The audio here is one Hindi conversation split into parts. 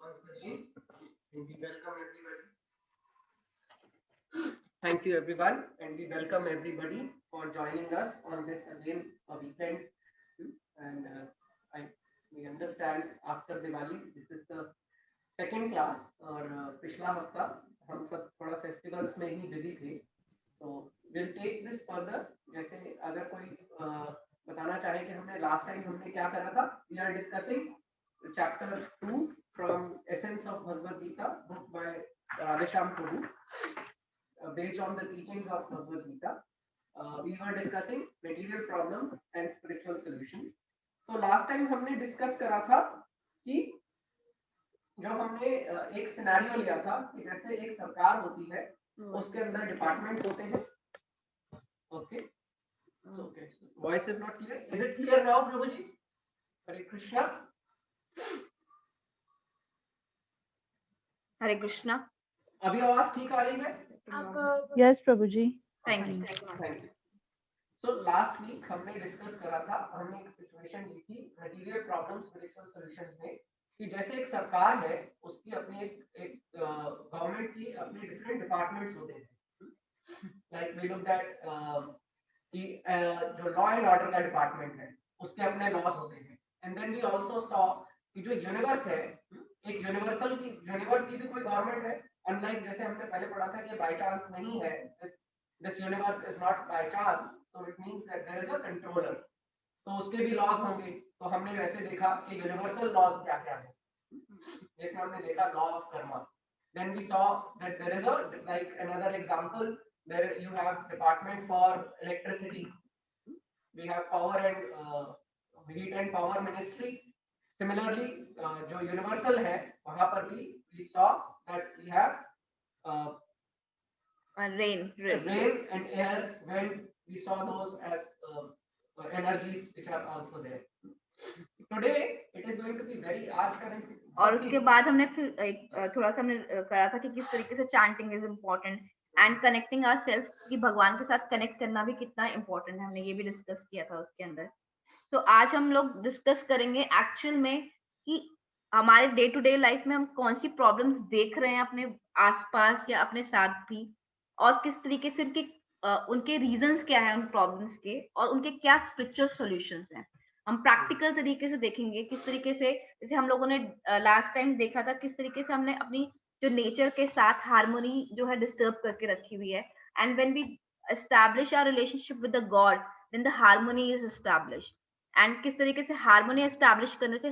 once again. And we welcome everybody. Thank you everyone, and we welcome everybody for joining us on this again a weekend. And I we understand after Diwali this is the second class और पिछला हफ्ता हम सब थोड़ा फेस्टिवल्स में ही बिजी थे, तो we'll take this further. जैसे अगर कोई बताना चाहे कि हमने लास्ट टाइम हमने क्या करा था, we are discussing chapter 2 from Essence of Bhagavad Gita, book by Radhesham Prabhu, based on the teachings of Bhagavad Gita. We were discussing material problems and spiritual solutions. तो लास्ट टाइम हमने डिस्कस करा था कि जब हमने एक सिनेरियो लिया था कि जैसे एक सरकार होती है, उसके अंदर डिपार्टमेंट होते हैं. Okay, okay, voice is not clear. Is it clear now प्रभु जी? हरे कृष्णा. हरे कृष्णा. अभी आवाज ठीक आ रही है? यस प्रभु जी. Thank you. So last week हमने डिस्कस करा था, हमने एक सिचुएशन ली थी मटेरियल प्रॉब्लम्स स्पिरिचुअल सॉल्यूशंस में, कि जैसे एक सरकार है, उसकी अपनी एक गवर्नमेंट की अपने डिफरेंट डिपार्टमेंट्स होते हैं. लाइक वी लुक दैट कि जो लॉ एंड ऑर्डर का डिपार्टमेंट है, उसके अपने लॉज होते हैं. And then we also saw कि जो यूनिवर्स है, एक यूनिवर्स की भी कोई गवर्नमेंट है. अनलाइक जैसे हमने पहले पढ़ा था कि बाय चांस नहीं है, this universe is not by chance, so it means that there is a controller. तो उसके भी लॉज होंगे. तो हमने वैसे देखा कि यूनिवर्सल लॉज क्या क्या है. इसमें हमने देखा law of Karma. then we saw that there is a, like another example, there you have department for electricity, we have power and heat and power ministry. Similarly जो यूनिवर्सल है, वहां पर भी we saw that we have rain and air, wind. We saw those as energies which are also there. Today it is going to be very आज का दिन. और उसके बाद हमने फिर एक थोड़ा सा हमने करा था कि किस तरीके से chanting is important and connecting ourselves, कि भगवान के साथ कनेक्ट करना भी कितना इम्पोर्टेंट है. हमने ये भी डिस्कस किया था उसके अंदर. तो आज हम लोग डिस्कस करेंगे एक्चुअल में कि हमारे डे टू डे लाइफ में हम कौन सी प्रॉब्लम्स देख रहे हैं अपने आसपास या अपने साथ भी, और किस तरीके से उनके रीजंस क्या है उन प्रॉब्लम्स के, और उनके क्या स्पिरिचुअल सॉल्यूशंस हैं. हम प्रैक्टिकल तरीके से देखेंगे किस तरीके से, जैसे हम लोगों ने लास्ट टाइम देखा था किस तरीके से हमने अपनी जो नेचर के साथ हार्मनी जो है डिस्टर्ब करके रखी हुई है. And when we establish our relationship with the God, then the harmony is established. And किस तरीके से हार्मनी एस्टैब्लिश करने से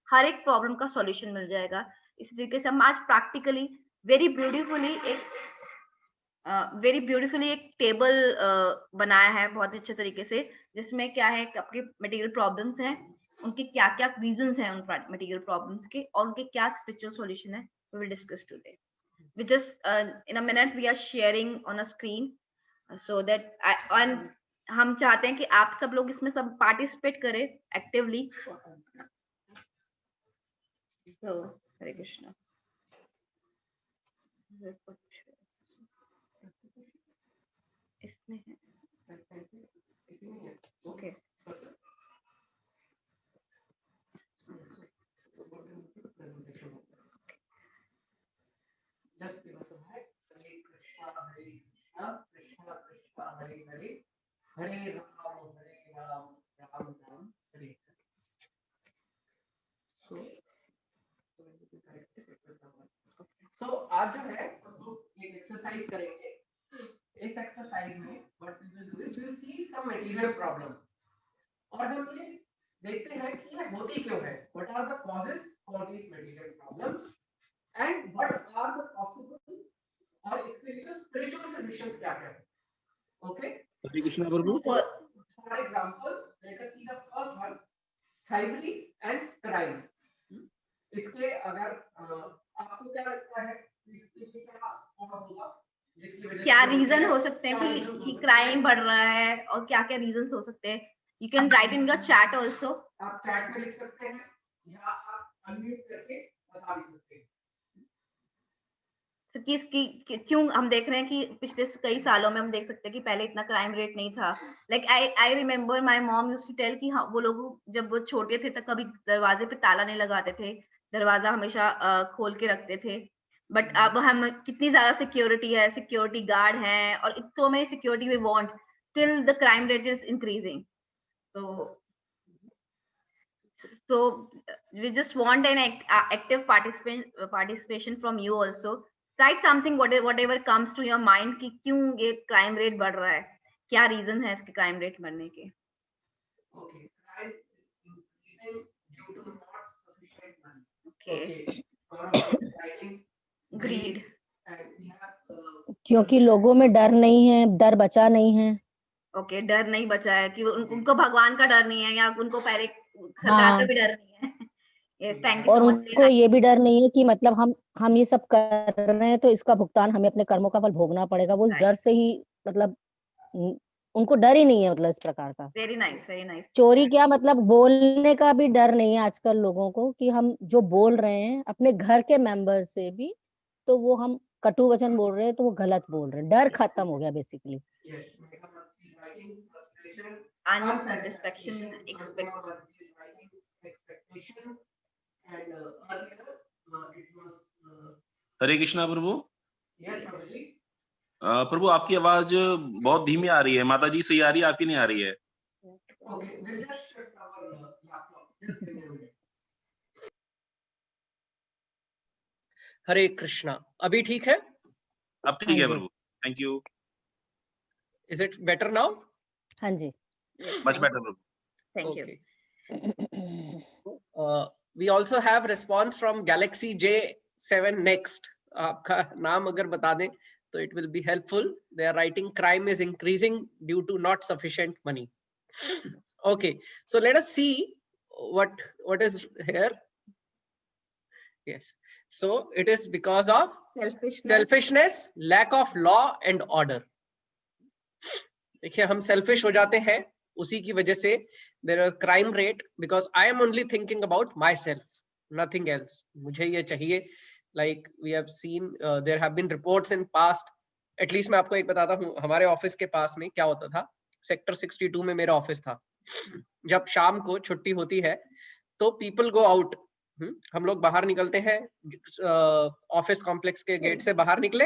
हर एक प्रॉब्लम का सॉल्यूशन मिल जाएगा. इस तरीके से हम आज प्रैक्टिकली वेरी ब्यूटीफुली एक टेबल बनाया है बहुत अच्छे तरीके से, जिसमें क्या है कि आपके मटेरियल प्रॉब्लम्स हैं, उनके क्या क्या रीजंस हैं उन मटेरियल प्रॉब्लम्स के, और उनके क्या स्पिरिचुअल सॉल्यूशन है. We will discuss today. We just in a minute we are sharing on a screen so that हम चाहते हैं कि आप सब लोग इसमें सब पार्टिसिपेट करें एक्टिवली. तो हरे कृष्णा. इसमें है. Okay. Just give us a minute. Hare Krishna, Krishna Krishna, Hare Hare, Hare Ram, Ram Ram, Hare Hare. So आज जो है एक एक्सरसाइज करेंगे. इस एक्सरसाइज में what we will do is we will see some material problems, और हम ये देखते हैं कि ये होती क्यों है. What are the causes for these material problems and what are the possible और इसके लिए spiritual solutions क्या क्या है. Okay. Hare Krishna Prabhu. For example, let us see the first one, thievery and crime. इसके अगर आपको क्या लगता है इसके क्या कॉज होगा, क्या रीजन हो सकते हैं कि क्राइम बढ़ रहा है, और क्या क्या रीजंस हो सकते हैं. You can write in your chat also. आप चैट में लिख सकते हैं या आप अनम्यूट करके बता भी सकते हैं. तो क्यों हम देख रहे हैं कि पिछले कई सालों में हम देख सकते हैं कि पहले इतना क्राइम रेट नहीं था. Like I remember my mom used to tell कि हाँ, वो लोग जब वो छोटे थे तो कभी दरवाजे पे ताला नहीं लगाते थे, दरवाजा हमेशा खोल के रखते थे, बट अब हम कितनी ज्यादा सिक्योरिटी है, सिक्योरिटी गार्ड है और so many security we want, still the crime rate is increasing. So we just want an active participation from you also. Cite something, whatever comes to your mind कि क्यों ये crime rate बढ़ रहा है, क्या reason है इसके crime rate बढ़ने के. Okay, crime is increasing due to not sufficient money. Okay. Writing Greed. and we have क्योंकि लोगों में डर नहीं है, डर बचा नहीं है. ओके, डर नहीं बचा है कि उनको भगवान का डर नहीं है या उनको पहले सरकार हाँ. का भी डर नहीं है. Yes, thank you और so much. उनको ये भी डर नहीं है कि मतलब हम ये सब कर रहे हैं तो इसका भुगतान हमें अपने कर्मों का फल भोगना पड़ेगा. वो इस डर से ही मतलब उनको डर ही नहीं है मतलब इस प्रकार का. Very nice, very nice. चोरी क्या मतलब बोलने का भी डर नहीं है आजकल लोगों को कि हम जो बोल रहे हैं अपने घर के मेंबर से भी, तो वो हम कटु वचन बोल रहे हैं तो वो गलत बोल रहे हैं. डर खत्म हो गया basically. Unsatisfaction, expectations and earlier it was Hare Krishna Prabhu. yes Prabhuji. प्रभु आपकी आवाज बहुत धीमी आ रही है. माता जी सही आ रही है, आपकी नहीं आ रही है. Okay, we'll just shift our laptops. Just give me a minute. हरे कृष्णा. अभी ठीक है? अब ठीक है प्रभु. Thank you. Is it better now? हाँ जी. मच बेटर प्रभु. Thank you. We also have response from Galaxy J7 Next. आपका नाम अगर बता दें तो it will be helpful. They are writing crime is increasing due to not sufficient money. Okay, so let us see what is here. Yes, so it is because of selfishness, lack of law and order. देखिए हम selfish हो जाते हैं, उसी की वजह से there is crime rate because I am only thinking about myself, nothing else. मुझे ये चाहिए. Like we have seen, there have been reports in past. At least मैं आपको एक बताता हूँ, हमारे ऑफिस के पास में क्या होता था. सेक्टर 62 में मेरा ऑफिस था. जब शाम को छुट्टी होती है तो पीपल गो आउट. हम लोग बाहर निकलते हैं. ऑफिस कॉम्प्लेक्स के गेट से बाहर निकले.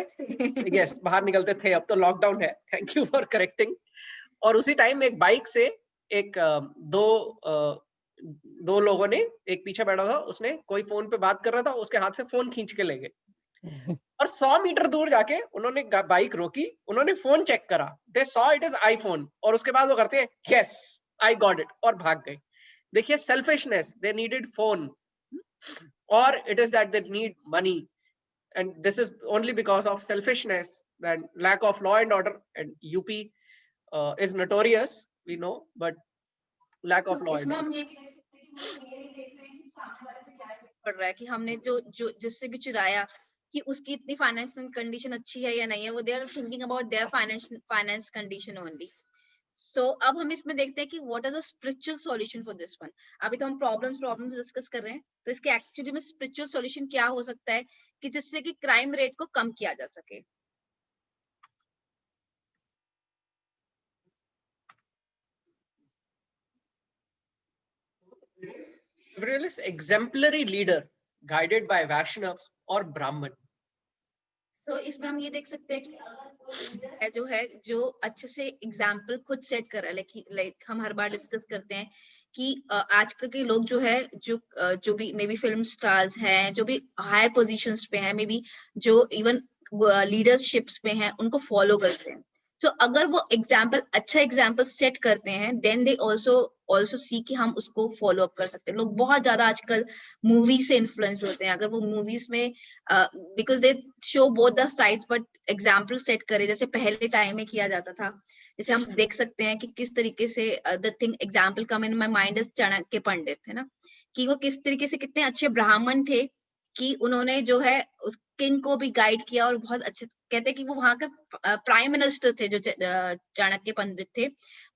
यस, बाहर निकलते थे. अब तो लॉकडाउन है. Thank you for correcting. और उसी टाइम एक बाइक से एक दो लोगों ने, एक पीछे बैठा था, उसने कोई फोन पे बात कर रहा था, उसके हाथ से फोन खींच के ले गए. और 100 मीटर दूर जाके उन्होंने बाइक रोकी, उन्होंने फोन चेक करा. They saw it is iPhone. और उसके बाद वो करते हैं यस आई गॉट इट और भाग गए. देखिए सेल्फिशनेस. दे नीडेड फोन और it is that they need money. And this is only because of selfishness and lack of law and order. And UP is notorious, we know, but lack of law. इसमें हम ये भी देख सकते हैं कि वो ये देख रहे हैं कि सामने वाले से क्या इफेक्ट पड़ रहा है, कि हमने जो जिससे भी चुराया कि उसकी इतनी फाइनेंशियल कंडीशन अच्छी है या नहीं है. वो they are thinking about their finance condition only. So अब हम इसमें देखते हैं कि what are the spiritual solution for this one. अभी तो हम प्रॉब्लम्स डिस्कस कर रहे हैं, तो इसके एक्चुअली में स्पिरिचुअल सॉल्यूशन क्या हो सकता है कि जिससे कि क्राइम रेट को कम किया जा सके. Gabriel is exemplary leader guided by Vaishnavas और ब्राह्मण. तो इसमें हम ये देख सकते हैं कि अगर कोई लीडर है जो अच्छे से एग्जाम्पल खुद सेट कर रहा है. लाइक हम हर बार डिस्कस करते हैं कि आजकल के लोग जो है जो भी मे बी फिल्म स्टार्स हैं, जो भी हायर पोजीशंस पे हैं, मे बी जो इवन लीडरशिप्स पे हैं, उनको फॉलो करते हैं. तो अगर वो अच्छा एग्जाम्पल सेट करते हैं, देन दे ऑल्सो सी कि हम उसको फॉलो अप कर सकते हैं. लोग बहुत ज्यादा आजकल मूवी से इन्फ्लुएंस होते हैं. अगर वो मूवीज में because they show both the sides, but example set करे जैसे पहले टाइम में किया जाता था. जैसे हम देख सकते हैं कि किस तरीके से the thing example come in my mind is Chanakya Pandit, है ना, कि वो किस तरीके से कितने अच्छे ब्राह्मण थे कि उन्होंने जो है उस किंग को भी गाइड किया. और बहुत अच्छे कहते हैं कि वो वहां का प्राइम मिनिस्टर थे जो चाणक्य पंडित थे,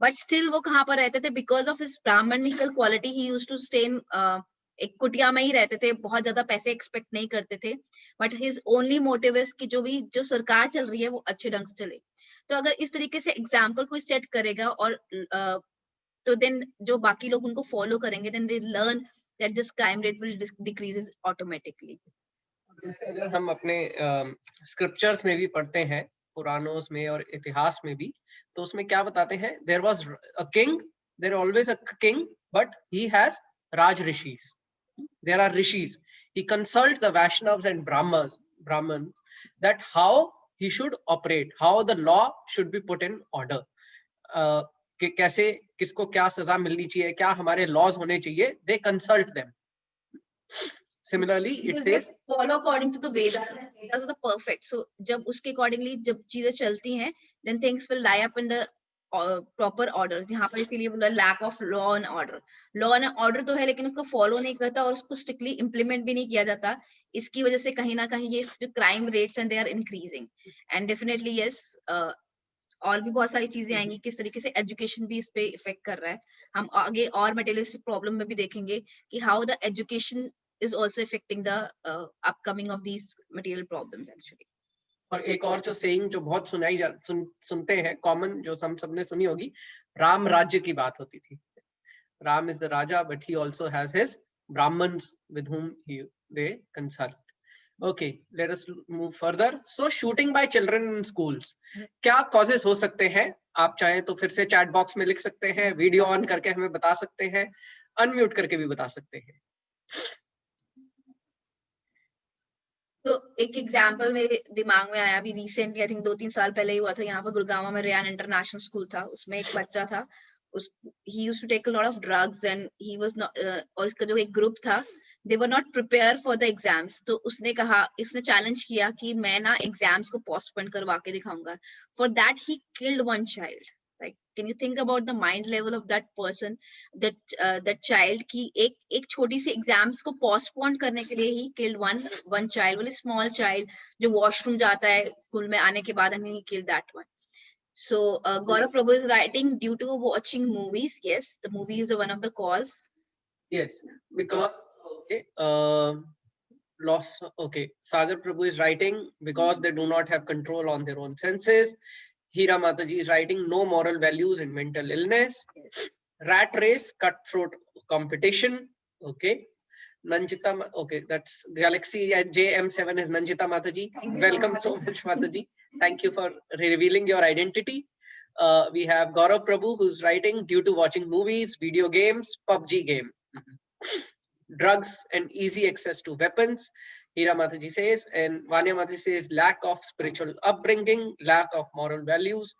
बट स्टिल वो कहाँ पर रहते थे because of his Brahmanical quality. He used to stay in एक कुटिया में ही रहते थे, बहुत ज्यादा पैसे एक्सपेक्ट नहीं करते थे, but his only motive is कि जो सरकार चल रही है वो अच्छे ढंग से चले. तो अगर इस तरीके से एग्जाम्पल को सेट करेगा और तो देन जो बाकी लोग उनको फॉलो करेंगे, then they learn that this crime rate will decreases automatically. जैसे अगर हम अपने स्क्रिप्चर्स में भी पढ़ते हैं, पुराणों में और इतिहास में भी, तो उसमें क्या बताते हैं, there was a king, there always a king, but he has raj rishis. There are rishis. He consult the Vaishnavas and Brahmans that how he should operate, how the law should be put in order. कि कैसे किसको क्या सजा मिलनी चाहिए, क्या हमारे laws होने चाहिए. They consult them. Similarly, it says follow according to the Vedas. Vedas are the perfect. So जब उसके accordingly जब चीजें चलती हैं, then things will lie up in the proper order. यहाँ पर इसीलिए बोला lack of law and order. Law and order तो है, लेकिन उसको follow नहीं करता और उसको strictly implement भी नहीं किया जाता. इसकी वजह से कहीं ना कहीं ये जो crime rates and they are increasing. And definitely yes, और भी बहुत सारी चीजें आएंगी, किस तरीके से एजुकेशन भी इस पे इफेक्ट कर रहा है. हम आगे और मटेरियलिस्टिक प्रॉब्लम में भी देखेंगे कि how the education is also affecting the upcoming of these material problems actually. और एक और जो saying जो बहुत सुनते हैं, कॉमन जो हम सबने सुनी होगी, राम राज्य की बात होती थी. Ram is the Raja, but he also has his Brahmins with whom they consult. Okay, let us move further. So shooting by children in schools, क्या causes हो सकते हैं? आप चाहें तो फिर से chat box में लिख सकते हैं, वीडियो ऑन करके हमें बता सकते हैं, अनम्यूट करके भी बता सकते हैं. तो एक एग्जांपल मेरे दिमाग में आया अभी रिसेंटली, आई थिंक 2-3 साल पहले ही हुआ था. यहाँ पर गुड़गांव में रेयान इंटरनेशनल स्कूल था, उसमें एक बच्चा था, he used to take a lot of drugs and he was not और इसका जो एक ग्रुप था, they were not prepared for the exams. तो उसने कहा, इसने चैलेंज किया कि मैं ना एग्जाम्स को पोस्टपोन करवा के दिखाऊंगा. For that he killed one child. Like, can you think about the mind level of that person, that child की एक छोटी सी एग्जाम्स को पोस्टपोन करने के लिए ही killed one child, very small child जो वॉशरूम जाता है स्कूल में आने के बाद, and he killed that one. So Gaurav Prabhu is writing due to watching movies. Yes, the movie is one of the cause. Yes, because loss. Okay, Sagar Prabhu is writing because they do not have control on their own senses. Hira Mataji is writing no moral values in mental illness. Rat race, cutthroat competition. Okay. Nanjita, okay, that's Galaxy JM7 is Nanjita Mataji. Welcome so much, Mataji. Thank you for revealing your identity. We have Gaurav Prabhu who's writing due to watching movies, video games, PUBG game. Drugs and easy access to weapons. Hira Mataji says, and Vanya Mataji says lack of spiritual upbringing, lack of moral values,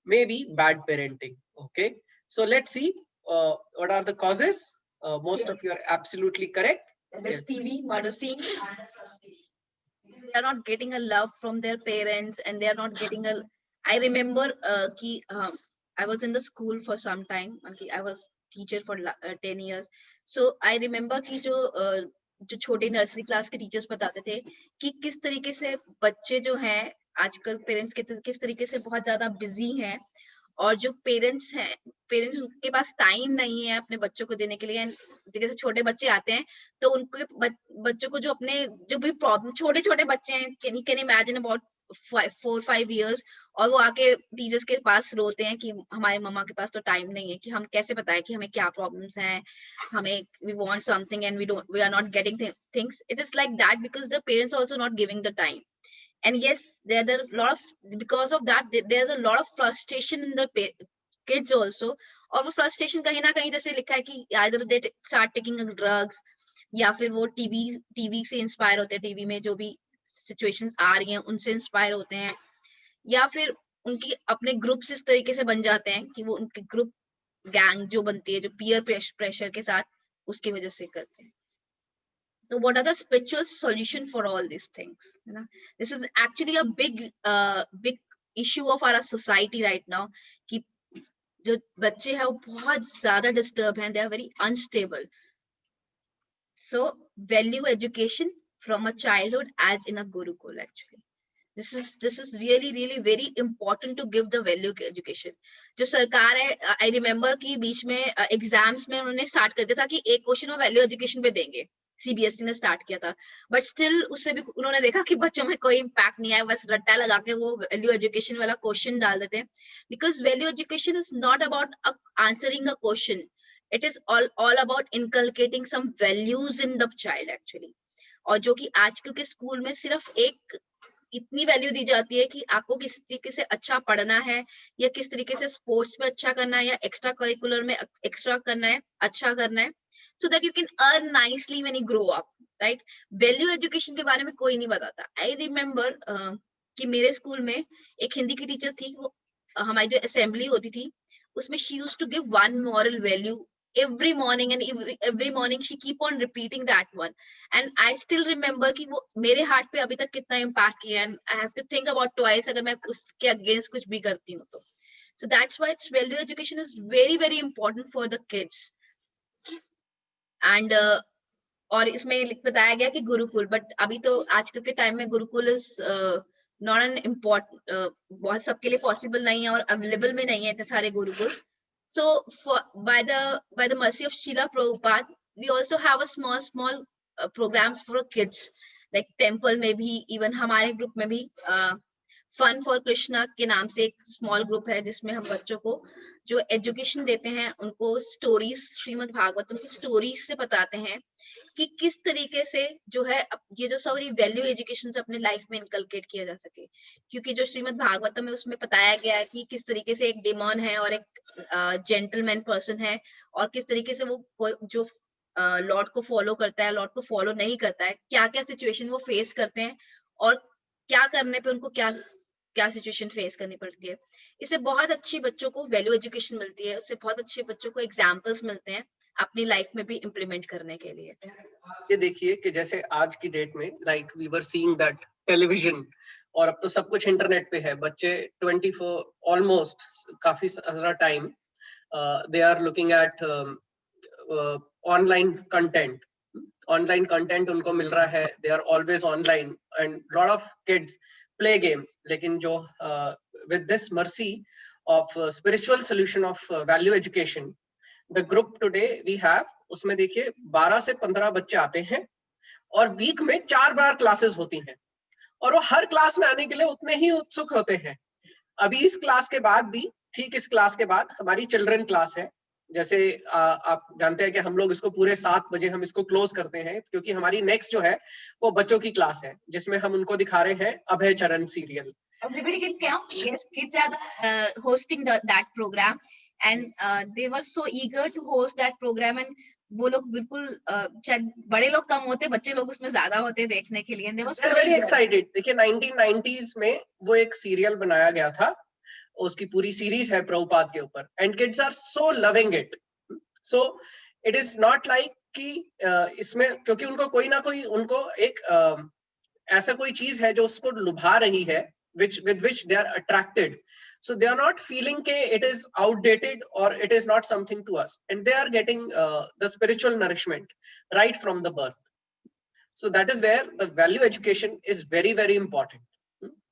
maybe bad parenting. Okay, so let's see what are the causes. Most of you are absolutely correct. Yes. TV, murder scenes, and the frustration. They are not getting a love from their parents, and they are not getting a. I remember I was in the school for some time. I was teacher for 10 years. So I remember कि जो छोटे नर्सरी क्लास के टीचर्स बताते थे कि किस तरीके से बच्चे जो हैं आजकल पेरेंट्स किस तरीके से बहुत ज्यादा बिजी हैं, और जो पेरेंट्स हैं, पेरेंट्स के पास टाइम नहीं है अपने बच्चों को देने के लिए. जैसे छोटे बच्चे आते हैं तो उनके बच्चों को जो अपने जो भी प्रॉब्लम, छोटे छोटे बच्चे हैं, कैन इमेजिन अबाउट 4-5 years, और वो आके टीचर्स के पास रोते हैं कि हमारे मम्मा के पास तो टाइम नहीं है, कि हम कैसे बताएं कि हमें क्या प्रॉब्लम्स हैं, हमें we want something and we are not getting things. It is like that because the parents are also not giving the time. And yes, there are a lot of, because of that there's a lot of frustration in the kids also. और वो frustration कहीं ना कहीं जैसे लिखा है कि either they start taking drugs, या फिर वो टीवी से इंस्पायर होते हैं, टीवी में जो भी सिचुएशंस आ रही हैं उनसे इंस्पायर होते हैं, या फिर उनकी अपने ग्रुप्स इस तरीके से बन जाते हैं कि वो उनके ग्रुप गैंग जो बनती है जो पीयर प्रेशर के साथ, उसकी वजह से करते हैं. So what are the spiritual solution for all these things? You know, this is actually a big issue of our society right now. कि जो बच्चे हैं वो बहुत ज्यादा डिस्टर्ब हैं, they are very unstable. So value education from a childhood as in a Gurukul actually. This is really very important to give the value education. जो सरकार है, I remember कि बीच में एग्जाम्स में उन्होंने स्टार्ट कर दिया था कि एक क्वेश्चन वो वैल्यू एजुकेशन पे देंगे, CBSE ने स्टार्ट किया था, बट स्टिल उससे भी उन्होंने देखा कि बच्चों में कोई इम्पैक्ट नहीं आया, बस रट्टा लगा के वो वैल्यू एजुकेशन वाला क्वेश्चन डाल देते हैं. Because value education is not about answering a question. It is all about inculcating some values in the child actually. और जो कि आजकल के स्कूल में सिर्फ एक इतनी वैल्यू दी जाती है कि आपको किस तरीके से अच्छा पढ़ना है या किस तरीके से स्पोर्ट्स में अच्छा करना है या एक्स्ट्रा करिकुलर में एक्स्ट्रा करना है, अच्छा करना है, so that you can earn nicely when you grow up, right? Value education के बारे में कोई नहीं बताता. आई रिमेम्बर कि मेरे स्कूल में एक हिंदी की टीचर थी, वो हमारी जो असेंबली होती थी उसमें she used to give one moral value every morning, and every morning she keep on repeating that one, and I still remember कि वो मेरे हार्ट पे अभी तक कितना impact किया, and I have to think about twice अगर मैं उसके against कुछ भी करती हूँ तो. So that's why it's value education is very very important for the kids. And और इसमें बताया गया कि गुरुकुल, बट अभी तो आजकल के टाइम में Gurukul is not an important, बहुत सबके लिए पॉसिबल नहीं है और अवेलेबल में नहीं है इतने सारे Gurukul. So by the mercy of Srila Prabhupada, we also have a small programs for kids, like temple में भी, even हमारे ग्रुप में भी फन फॉर कृष्णा के नाम से एक स्मॉल ग्रुप है जिसमें हम बच्चों को जो एजुकेशन देते हैं, उनको स्टोरीज, श्रीमद् भागवतम की स्टोरीज से बताते हैं कि किस तरीके से जो है ये जो सारी वैल्यू एजुकेशन से अपने लाइफ में इनकलकेट किया जा सके. क्योंकि जो श्रीमद् भागवतम है उसमें बताया गया है कि किस तरीके से एक डेमन है और एक जेंटलमैन पर्सन है, और किस तरीके से वो जो लॉर्ड को फॉलो करता है, लॉर्ड को फॉलो नहीं करता है, क्या क्या सिचुएशन वो फेस करते हैं और क्या करने पे उनको क्या सिचुएशन फेस करनी पड़ती है. इससे बहुत अच्छी बच्चों को वैल्यू एजुकेशन मिलती है, उससे बहुत अच्छे बच्चों को एग्जाम्पल्स मिलते हैं अपनी लाइफ में भी इम्प्लीमेंट करने के लिए. ये देखिए कि जैसे आज की डेट में like we were seeing that television, और अब तो सब कुछ इंटरनेट पे है. बच्चे 24 ऑलमोस्ट काफी सारा time they are looking at online content. Online content उनको मिल रहा है, they are always online, and lot of kids play games. लेकिन जो with this mercy of spiritual solution of value education, the group today we have, उसमें देखिए 12 से 15 बच्चे आते हैं और वीक में 4 बार क्लासेस होती हैं, और वो हर क्लास में आने के लिए उतने ही उत्सुक होते हैं. अभी इस क्लास के बाद भी, ठीक इस क्लास के बाद हमारी चिल्ड्रन क्लास है. जैसे आप जानते हैं कि हम लोग इसको पूरे 7 बजे हम इसको क्लोज करते हैं, क्योंकि हमारी नेक्स्ट जो है वो बच्चों की क्लास है जिसमें हम उनको दिखा रहे हैं अभय चरण serial. Everybody can come. Yes, kids are hosting that program, and they were so eager to host that program. And वो लोग बिल्कुल बड़े लोग कम होते, बच्चे लोग उसमें ज्यादा होते देखने के लिए. And they were so very excited. देखिए 1990s में वो एक सीरियल बनाया गया था, उसकी पूरी सीरीज है प्रभुपाद के ऊपर, and kids are so loving it. So it is not like कि इसमें क्योंकि उनको कोई ना कोई उनको एक ऐसा कोई चीज है जो उसको लुभा रही है, with which they are attracted. So they are not feeling ke it is outdated or it is not something to us, and they are getting the spiritual nourishment right from the birth. So that is where the value education is very very important.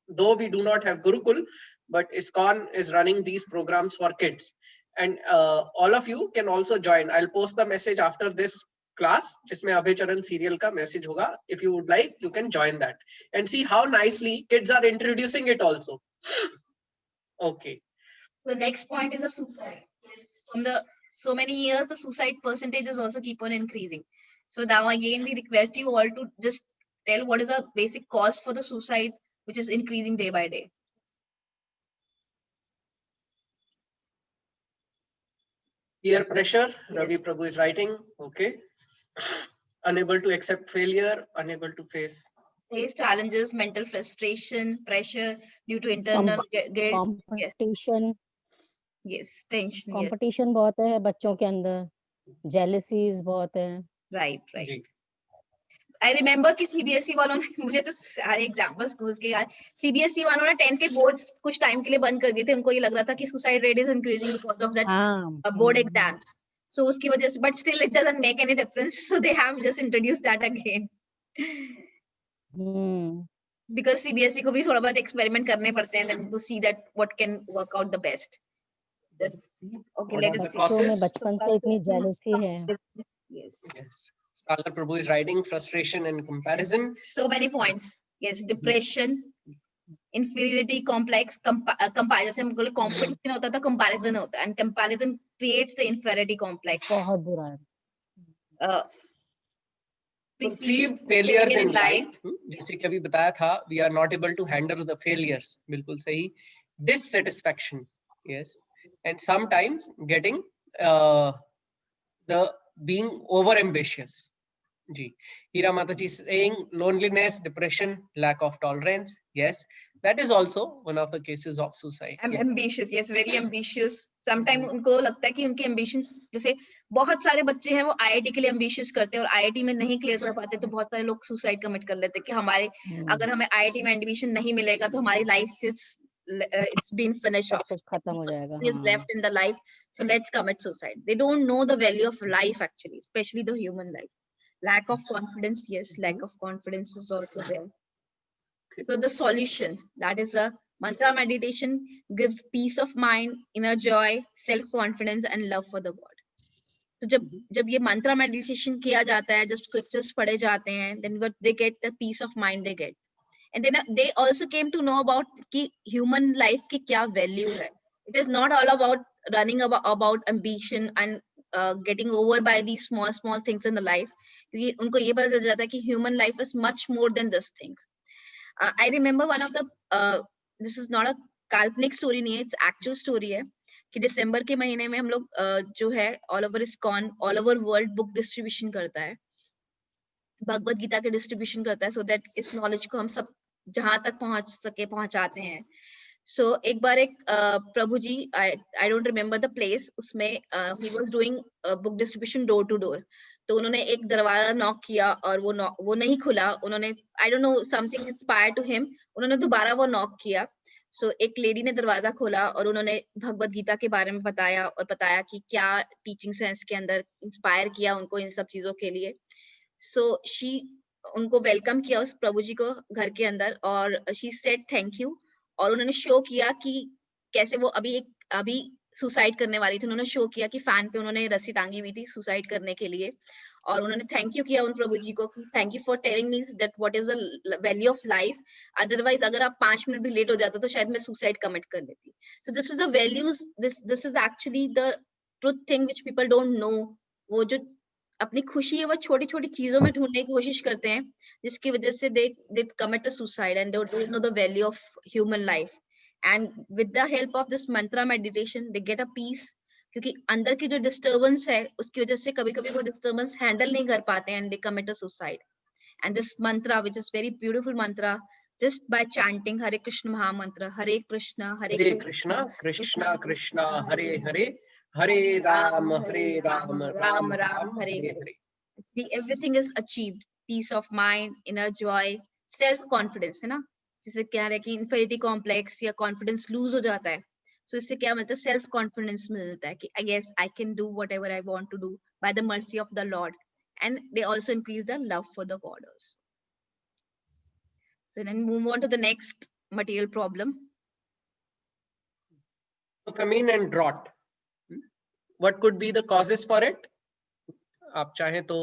Though we do not have Gurukul, but ISKCON is running these programs for kids, and all of you can also join. I'll post the message after this class जिसमें अभय चरण सीरियल का मैसेज होगा. If you would like, you can join that and see how nicely kids are introducing it also. Okay. The next point is the suicide. From the so many years, the suicide percentages also keep on increasing. So now again, we request you all to just tell what is the basic cause for the suicide, which is increasing day by day. Peer pressure. Yes. Ravi Prabhu is writing. Okay. Unable to accept failure, unable to face challenges, mental frustration, pressure due to internal guilt. Competition. Yes, tension. Competition बहुत है बच्चों के अंदर, जेलसीज बहुत है. Right. I remember कि CBSE वालों ने, मुझे तो सारे एग्जाम्पल्स स्कूल्स के याद, CBSE वालों ने 10th के बोर्ड कुछ टाइम के लिए बंद कर दिए थे. उनको ये लग रहा था कि suicide rate is increasing because of that board exams. So उसकी वजह से, but still it doesn't make any difference. So they have just introduced that again. Because CBSE को भी थोड़ा बहुत experiment करने पड़ते हैं, then to see that what can work out the best. Okay, let us बच्चों में बचपन से इतनी jealousy है. Yes. Sagar Prabhu is writing frustration and comparison. So many points. Yes, depression, inferiority complex, comparison, competition होता था, comparison होता है, and comparison creates the inferiority complex. बहुत बुरा है. Perceived failures in life, जैसे कि अभी बताया था, we are not able to handle the failures. बिल्कुल सही. Dissatisfaction, yes, and sometimes getting the being over ambitious. Ji, Hira Mataji saying loneliness, depression, lack of tolerance. Yes, that is also one of the cases of suicide. I'm Yes. ambitious, yes, very ambitious. Sometimes उनको लगता है कि उनके ambition, जैसे बहुत सारे बच्चे हैं वो IIT के लिए ambitious करते हैं और IIT में नहीं clear कर पाते, तो बहुत सारे लोग suicide commit कर लेते हैं कि हमारे अगर हमें IIT में admission नहीं मिलेगा तो हमारी life is it's been finished off. कुछ खत्म हो जाएगा. Is left in the life, so let's commit suicide. They don't know the value of life actually, especially the human life. Lack of confidence, yes, lack of confidence is also there. So the solution, that is a mantra meditation, gives peace of mind, inner joy, self-confidence and love for the God. So जब ये mantra meditation किया जाता है, जब scriptures पढ़े जाते हैं, then what they get, the peace of mind they get. And then they also came to know about कि human life की क्या value है. It is not all about running about ambition and getting over by these small things in the life. क्योंकि उनको ये पता चल जाता है कि human life is much more than this thing. I remember one of the this is not a काल्पनिक स्टोरी नहीं है, it's actual story है कि दिसंबर के महीने में हम लोग जो है all over ISKCON, all over world book distribution करता है, भगवत गीता के डिस्ट्रीब्यूशन करता है, सो दैट इस नॉलेज को हम सब जहां तक पहुंच सके पहुंचाते हैं. सो एक बार एक प्रभु जी, I don't remember the place, उसमें ही was doing book distribution door to door. तो उन्होंने एक दरवाजा नॉक किया और वो नहीं खुला. उन्होंने I don't know something inspired to him, उन्होंने दोबारा वो नॉक किया. सो एक लेडी ने दरवाजा खोला और उन्होंने भगवत गीता के बारे में बताया और बताया कि क्या टीचिंग्स हैं इसके अंदर, इंस्पायर किया उनको इन सब चीजों के लिए. सो शी उनको वेलकम किया उस प्रभु जी को घर के अंदर और शी सेड थैंक यू. और उन्होंने शो किया कि कैसे वो अभी सुसाइड करने वाली थी. उन्होंने शो किया कि फैन पे उन्होंने रस्सी टांगी हुई थी सुसाइड करने के लिए और उन्होंने थैंक यू किया उन प्रभु जी को कि thank you for telling me that what is the value of life. Otherwise अगर आप 5 मिनट भी लेट हो जाते तो शायद मैं सुसाइड कमिट कर लेती. So this is the values, this is actually the truth thing which people don't know. वो जो अपनी खुशी है वो छोटी छोटी चीजों में ढूंढने की कोशिश करते हैं जिसकी वजह से they commit a suicide and they don't know the value of human life. And with the help of this mantra meditation they get a peace, क्योंकि अंदर की जो डिस्टर्बेंस है उसकी वजह से कभी कभी वो डिस्टर्बेंस हैंडल नहीं कर पाते हैं and they commit a suicide. And this mantra, which is very beautiful mantra, just by chanting Hare Krishna Maha Mantra, Hare Krishna Krishna Krishna Krishna Hare Hare, Hare Ram Ram Ram Hare Hare. Everything is achieved. Peace of mind, inner joy, self confidence, है ना. जिसे क्या है कि inferiority complex या confidence lose हो जाता है. So इससे क्या मिलता है, self confidence मिलता है कि yes I can do whatever I want to do by the mercy of the Lord. And they also increase the love for the God also. So then move on to the next material problem. Famine and drought. What could be the causes for it? आप चाहें तो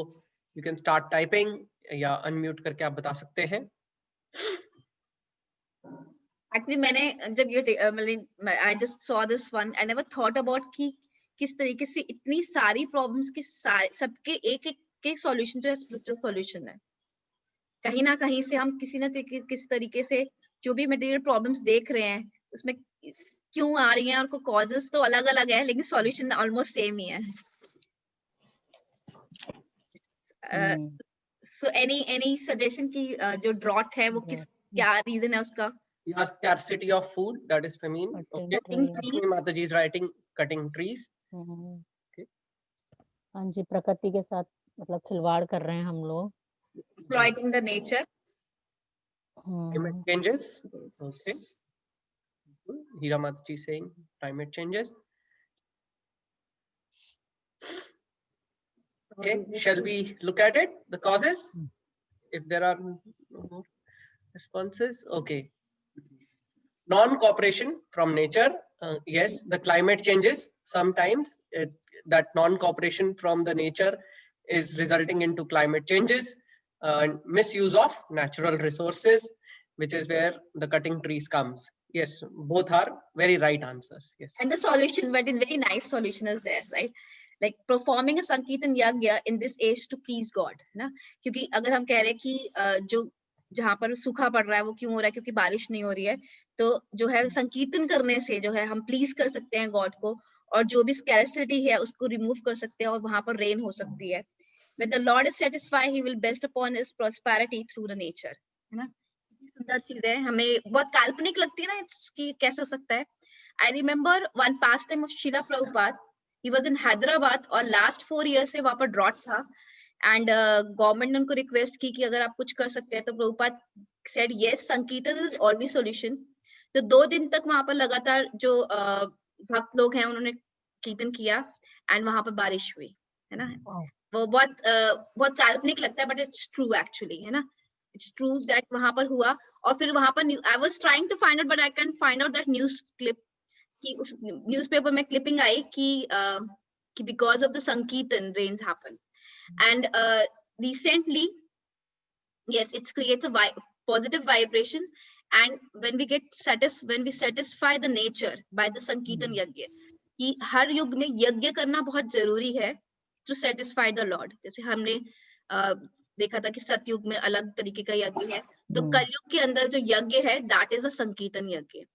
you can start typing या unmute करके आप बता सकते हैं. Actually मैंने जब ये I just saw this one, I never thought about कि किस तरीके से इतनी सारी प्रॉब्लम्स के सबके एक सॉल्यूशन जो है स्पिरिचुअल सॉल्यूशन है. कहीं ना कहीं से हम किस तरीके से जो भी मटेरियल प्रॉब्लम्स देख रहे हैं उसमें क्यों आ रही हैं और कॉजेस तो अलग अलग है लेकिन सॉल्यूशन ऑलमोस्ट सेम ही है. सो एनी सजेशन की जो ड्रॉट है वो क्या रीजन है उसका? Yeah, scarcity of food, that is famine. Okay. Mataji is writing cutting trees. Okay. हाँ जी, प्रकृति के साथ मतलब खिलवाड़ कर रहे हैं हम लोग. Exploiting the nature. Climate changes. Okay. Hira Mataji saying climate changes. Okay, shall we look at it? The causes? If there are no more responses. Okay. Non-cooperation from nature. Yes, the climate changes. Sometimes that non-cooperation from the nature is resulting into climate changes. Misuse of natural resources. which is where the cutting trees comes. Yes, both are very right answers. Yes. And the solution, but a very nice solution is there, right? Like performing a Sankirtan Yagya in this age to please God, ना? क्योंकि अगर हम कह रहे हैं कि जो जहाँ पर सूखा पड़ रहा है वो क्यों हो रहा है, क्योंकि बारिश नहीं हो रही है, तो जो है संकीर्तन करने से जो है हम प्लीज कर सकते हैं गॉड को, और जो भी स्कैरसिटी है उसको रिमूव कर सकते हैं, और वहां पर रेन हो सकती है. When the Lord is satisfied, he will best upon his prosperity through the nature, है ना? सुंदर चीज है, हमें बहुत काल्पनिक लगती है ना इसकी, कैसे हो सकता है. I remember one pastime of Srila Prabhupada. He was in Hyderabad और last 4 years से वहां पर ड्रॉट था, एंड गवर्नमेंट ने उनको रिक्वेस्ट की कि अगर आप कुछ कर सकते हैं, तो प्रभुपाद सेड यस, संकीर्तन इज ऑलवेज सॉल्यूशन. तो 2 दिन तक वहां पर लगातार जो भक्त लोग हैं उन्होंने कीर्तन किया, एंड वहां पर बारिश हुई, है ना. वो बहुत काल्पनिक लगता है, बट इट्स ट्रू एक्चुअली, है ना. इट्स ट्रू दैट वहां पर हुआ. और फिर वहां पर I was trying to find out, but I can find out that news clip, कि उस न्यूज़पेपर में क्लिपिंग आई कि because of the sankirtan rains happen. And recently, yes, it creates a positive vibration, and when we satisfy the nature by the Sankirtan Yagya, कि हर युग में यज्ञ करना बहुत जरूरी है to satisfy the Lord. जैसे हमने देखा था कि सतयुग में अलग तरीके का यज्ञ है, तो कलयुग के अंदर जो यज्ञ है that is a संकीर्तन यज्ञ.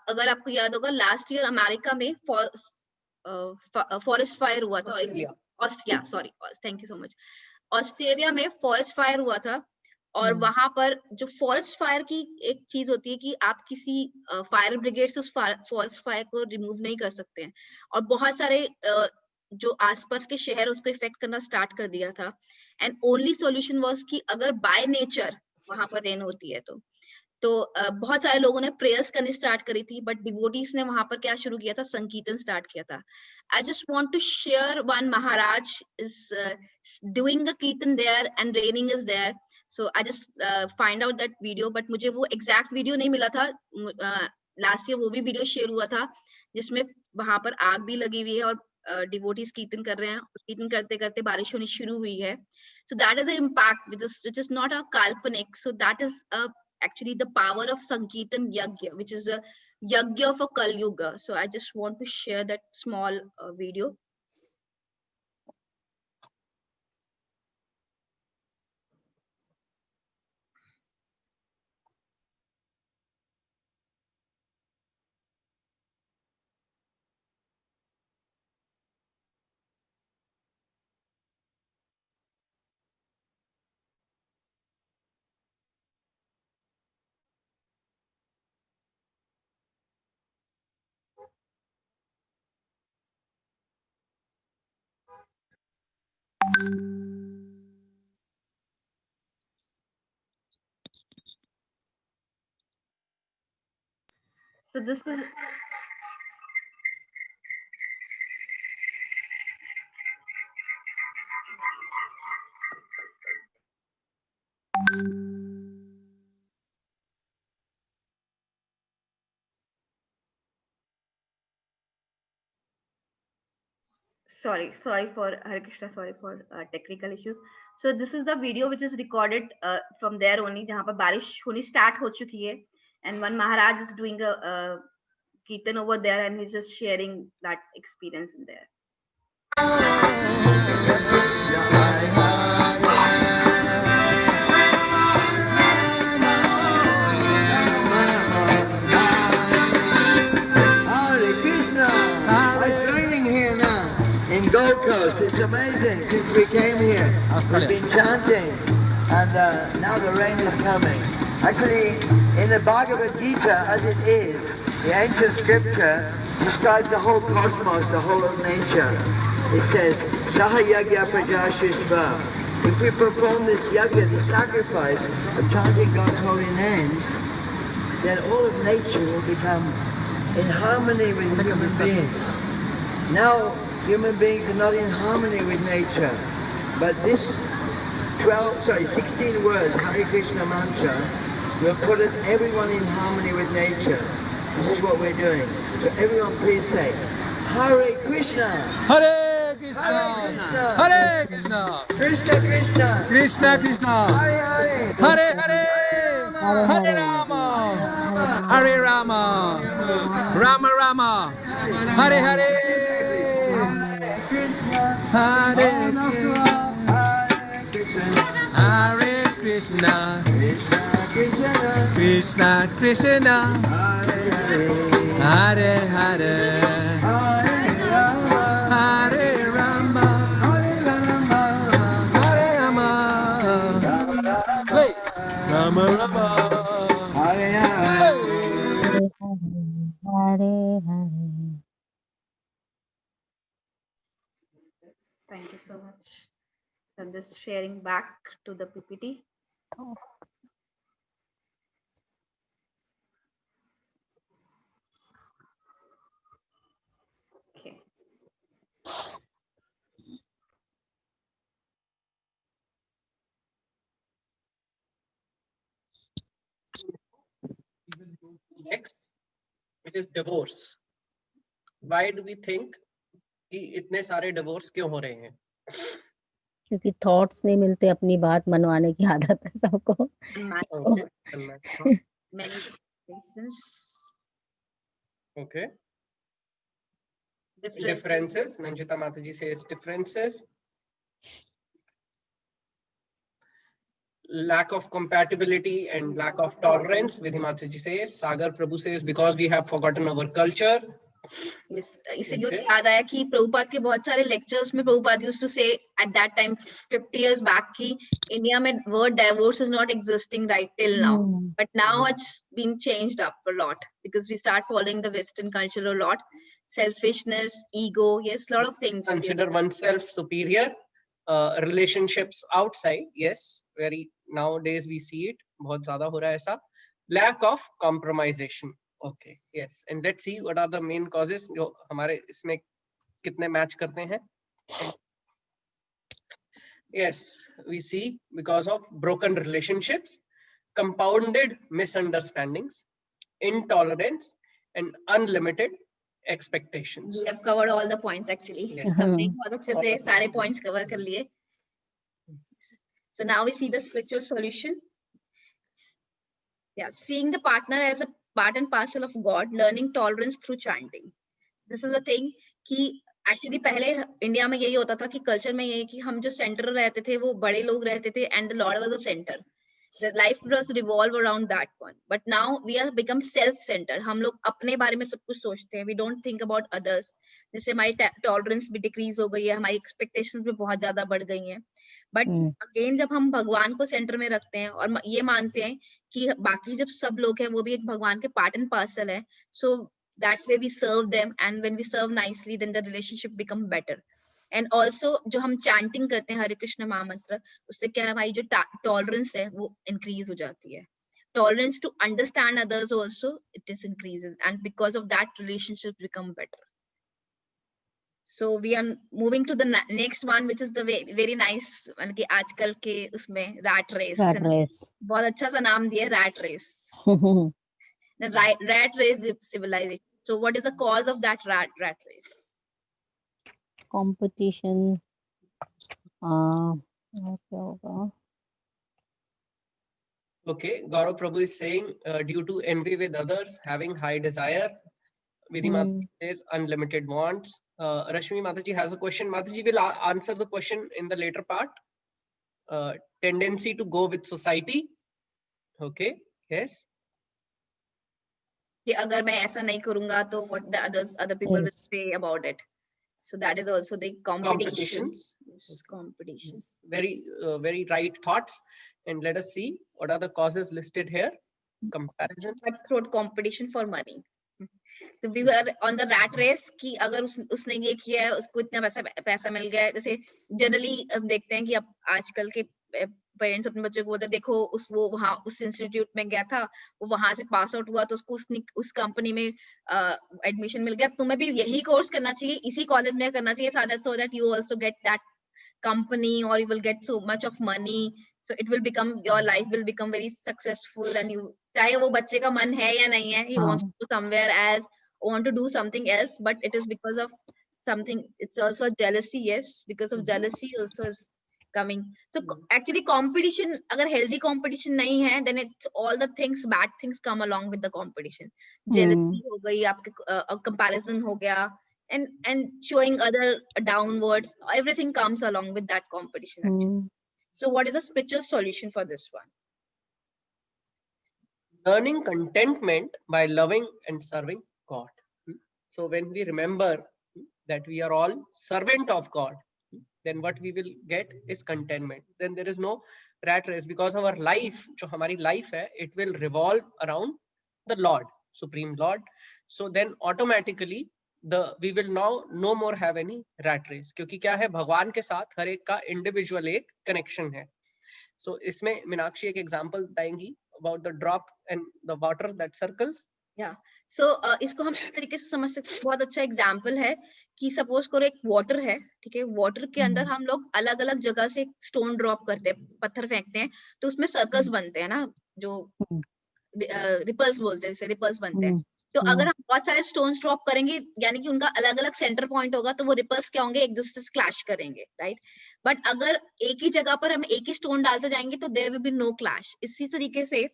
अगर आपको याद होगा, लास्ट ईयर अमेरिका में फॉरेस्ट फायर हुआ था. Thank you so much. Australia में फॉरेस्ट फायर हुआ था, और वहां पर जो फॉरेस्ट फायर की एक चीज होती है कि आप किसी फायर ब्रिगेड से उस फॉरेस्ट फायर को रिमूव नहीं कर सकते हैं, और बहुत सारे जो आसपास के शहर उसको इफेक्ट करना स्टार्ट कर दिया था. एंड ओनली सॉल्यूशन वाज कि अगर बाय नेचर वहां पर रेन होती है तो बहुत सारे लोगों ने प्रेयर्स करनी स्टार्ट करी थी, बट डिवोटीज ने वहां पर क्या शुरू किया था, संकीर्तन स्टार्ट किया था. I just want to share one महाराज is doing a kirtan there and raining is there. So I just find out that video, but मुझे वो एग्जैक्ट वीडियो नहीं मिला था. लास्ट ईयर वो भी वीडियो शेयर हुआ था जिसमें वहां पर आग भी लगी हुई है और डिवोटीज कीर्तन कर रहे हैं. कीर्तन करते करते बारिश होनी शुरू हुई है. So that is the impact which is not a काल्पनिक. So that is actually the power of Sankirtan Yagya, which is a Yagya for Kali Yuga. So I just want to share that small video. So this is sorry for Hare Krishna, sorry for technical issues. So this is the video which is recorded from there only, जहाँ पर बारिश होनी start हो चुकी है, and one Maharaj is doing a kirtan over there, and he's just sharing that experience in there. Gold Coast, it's amazing. Since we came here, we've been chanting, and now the rain is coming. Actually, in the Bhagavad Gita, as it is, the ancient scripture describes the whole cosmos, the whole of nature. It says, Saha Yagya Prajashishva. If we perform this yagya, the sacrifice of chanting God's holy name, then all of nature will become in harmony with human beings. Now, human beings are not in harmony with nature, but this 16 words, Hare Krishna mantra, will put everyone in harmony with nature. This is what we're doing. So everyone please say, Hare Krishna! Hare Krishna! Hare Krishna! Krishna Krishna! Krishna Krishna! Hare Hare! Hare Hare! Hare Hare Rama, Rama Rama, Hare Hare, Hare Krishna, Krishna Krishna, Hare Hare, Hare Rama, Hare Rama, wait, Rama Rama. Hare Hare. Thank you so much. So I'm just sharing back to the PPT. Okay. Next, it is divorce. Why do we think कि इतने सारे divorce क्यों हो रहे हैं? क्योंकि थॉट्स नहीं मिलते, अपनी बात मनवाने की आदत है सबको। Okay. Many reasons. Okay. Differences. Nanjita Mataji says differences. Lack of compatibility and lack of tolerance. Vidhi Mataji says. Sagar Prabhu says because we have forgotten our culture. इससे मुझे याद आया कि प्रभुपाद के बहुत सारे लेक्चर्स में Prabhupada used to say at that time 50 years back कि इंडिया में word divorce is not existing right till now, but now it's been changed up a lot because we start following the Western culture a lot. Selfishness, ego, yes, a lot of things. Consider oneself superior. Relationships outside, yes, very nowadays we see it. बहुत ज़्यादा हो रहा है ऐसा. Lack of compromisation. Okay, yes, and let's see what are the main causes जो हमारे इसमें कितने match करते हैं. Yes, we see because of broken relationships, compounded misunderstandings, intolerance, and unlimited expectations. We have covered all the points actually. Yes. हमने बहुत अच्छे से सारे points cover कर लिए. So now we see the spiritual solution. Yeah, seeing the partner as a part and parcel of God, learning tolerance through chanting. This is the thing कि actually पहले इंडिया में यही होता था कि कल्चर में यही कि हम जो सेंटर रहते थे वो बड़े लोग रहते थे and the Lord was the center. The life was revolve around that one. But now we are become self-centered. हम लोग अपने बारे में सब कुछ सोचते हैं. We don't think about others. जिससे हमारी tolerance भी decrease हो गई है, हमारी expectations भी बहुत ज़्यादा बढ़ गई हैं. But again जब हम भगवान को सेंटर में रखते हैं और ये मानते हैं कि बाकी जब सब लोग हैं वो भी एक भगवान के part and parcel है. So that way we serve them, and when we serve nicely, then the relationship become better. And also जो हम chanting करते हैं हरे कृष्ण महामंत्र, उससे क्या है हमारी जो tolerance है वो increase हो जाती है. Tolerance to understand others also it is increases, and because of that relationships become better. So we are moving to the next one, which is the very nice मतलब कि आजकल के उसमें rat race. Rat race. बहुत अच्छा सा नाम दिया rat race. The rat race civilization. So what is the cause of that rat race? Competition. क्या होगा? Okay, Gaurav Prabhu is saying due to envy with others, having high desire. Vidhi Mataji says unlimited wants. Rashmi Mataji has a question. Mataji will answer the question in the later part. Tendency to go with society. Okay, yes. कि अगर मैं ऐसा नहीं करूंगा तो what the other people will say about it. So that is also the competition. Yes, competition. Very right thoughts. And let us see what are the causes listed here. Comparison. Cutthroat competition for money. So we were on the rat race कि अगर उसने ये किया है उसको इतना पैसा मिल गया है. जैसे जनरली हम देखते हैं कि अब आजकल के पेरेंट्स अपने बच्चों को बोलते देखो वो वहाँ उस इंस्टीट्यूट में गया था, वो वहां से पास आउट हुआ तो उसको उस कंपनी में एडमिशन मिल गया, तुम्हें भी यही कोर्स करना चाहिए, इसी कॉलेज में करना चाहिए, so that you also get that company or you will get so much of money, so it will become your life will become very successful. And you चाहे वो बच्चे का मन है या नहीं है, he wants to go somewhere else, want to do something else, but it is because of something. It's also jealousy. Yes, because of jealousy also is coming. So actually competition, अगर healthy competition नहीं है, then it's all the things, bad things come along with the competition. Jealousy हो गई, आपके comparison हो गया, and showing other downwards, everything comes along with that competition actually. So what is the spiritual solution for this one? Learning contentment by loving and serving God. So when we remember that we are all servant of God, then what we will get is contentment. Then there is no rat race, because our life, जो हमारी life है, it will revolve around the Lord, Supreme Lord. So then automatically we will now no more have any rat race, क्योंकि क्या है, भगवान के साथ हर एक का individual एक connection है. So इसमें मीनाक्षी एक example बताएंगी about the drop and the water that circles. Yeah. So इसको हम इस तरीके से समझ सकते हैं. बहुत अच्छा एग्जाम्पल है कि सपोज करो एक वाटर है, ठीक है, वाटर के अंदर हम लोग अलग अलग जगह से स्टोन ड्रॉप करते हैं, पत्थर फेंकते हैं, तो उसमें सर्कल्स बनते हैं ना, जो रिपल्स बोलते हैं, रिपल्स बनते हैं. तो अगर हम बहुत सारे स्टोन्स ड्रॉप करेंगे, यानी कि उनका अलग अलग सेंटर पॉइंट होगा, तो वो रिपल्स क्या होंगे, एक दूसरे से क्लैश करेंगे, राइट. बट अगर एक ही जगह पर हम एक ही स्टोन डालते जाएंगे तो there will be no clash. इसी तरीके से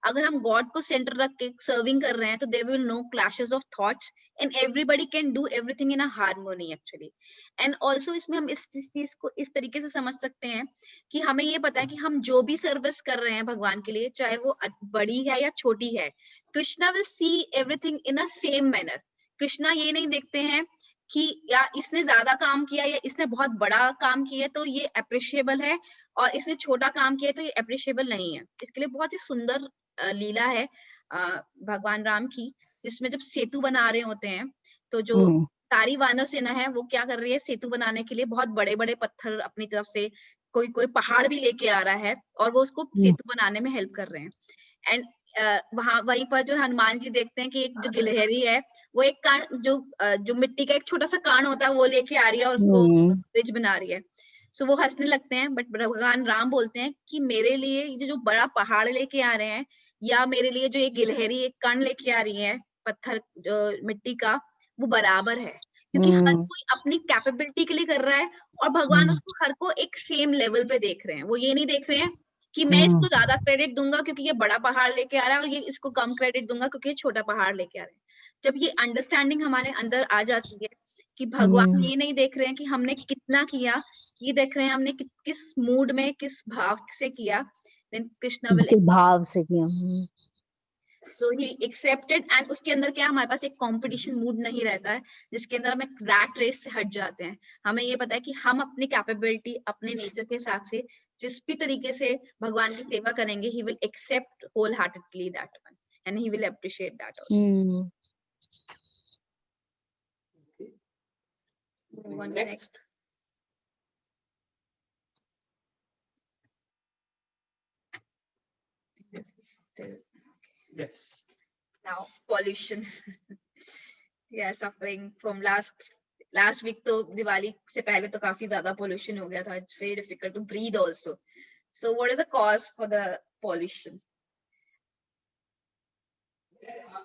अगर हम गॉड को सेंटर रख के सर्विंग कर रहे हैं तो there will no clashes of thoughts, and everybody can do everything in a harmony actually. And also इसमें हम इस चीज को इस तरीके से समझ सकते हैं कि हमें ये पता है कि हम जो भी सर्विस कर रहे हैं भगवान के लिए, चाहे वो बड़ी है या छोटी है, Krishna will see everything in a same manner. Krishna ये नहीं देखते हैं कि या इसने ज्यादा काम किया या इसने बहुत बड़ा काम किया तो ये अप्रिशिएबल है, और इसने छोटा काम किया तो ये अप्रिशिएबल नहीं है. इसके लिए बहुत ही सुंदर लीला है भगवान राम की, जिसमें जब सेतु बना रहे होते हैं तो जो सारी वानर सेना है वो क्या कर रही है, सेतु बनाने के लिए बहुत बड़े बड़े पत्थर अपनी तरफ से, कोई कोई पहाड़ भी लेके आ रहा है और वो उसको सेतु बनाने में हेल्प कर रहे हैं. एंड वहीं पर जो हनुमान जी देखते हैं कि एक जो गिलहरी है वो एक कान, जो मिट्टी का एक छोटा सा कान होता है वो लेके आ रही है और उसको ब्रिज बना रही है. सो वो हंसने लगते हैं, बट भगवान राम बोलते हैं कि मेरे लिए ये जो बड़ा पहाड़ लेके आ रहे हैं या मेरे लिए जो ये गिलहरी एक कान लेके आ रही है पत्थर मिट्टी का, वो बराबर है, क्योंकि हर कोई अपनी कैपेबिलिटी के लिए कर रहा है और भगवान उसको हर को एक सेम लेवल पे देख रहे हैं. वो ये नहीं देख रहे हैं कि मैं इसको ज्यादा क्रेडिट दूंगा क्योंकि ये बड़ा पहाड़ लेके आ रहा है और ये इसको कम क्रेडिट दूंगा क्योंकि ये छोटा पहाड़ लेके आ रहे हैं. जब ये अंडरस्टैंडिंग हमारे अंदर आ जाती है कि भगवान ये नहीं देख रहे हैं कि हमने कितना किया, ये देख रहे हैं हमने किस मूड में, किस भाव से किया, देन कृष्णा विल भाव से किया. So he accepted, and उसके अंदर क्या हमारे पास एक कंपटीशन मूड नहीं रहता है जिसके अंदर हम एक रैट रेस से हट जाते हैं. हमें ये पता है कि हम अपनी कैपेबिलिटी, अपने नेचर के हिसाब से जिस भी तरीके से भगवान की सेवा करेंगे, he will accept wholeheartedly that one and he will appreciate that also. Next. Yes. Now pollution. Yeah, suffering from last week. तो दिवाली से पहले तो काफी ज्यादा pollution हो गया था. It's very difficult to breathe also. So what is the cause for the pollution?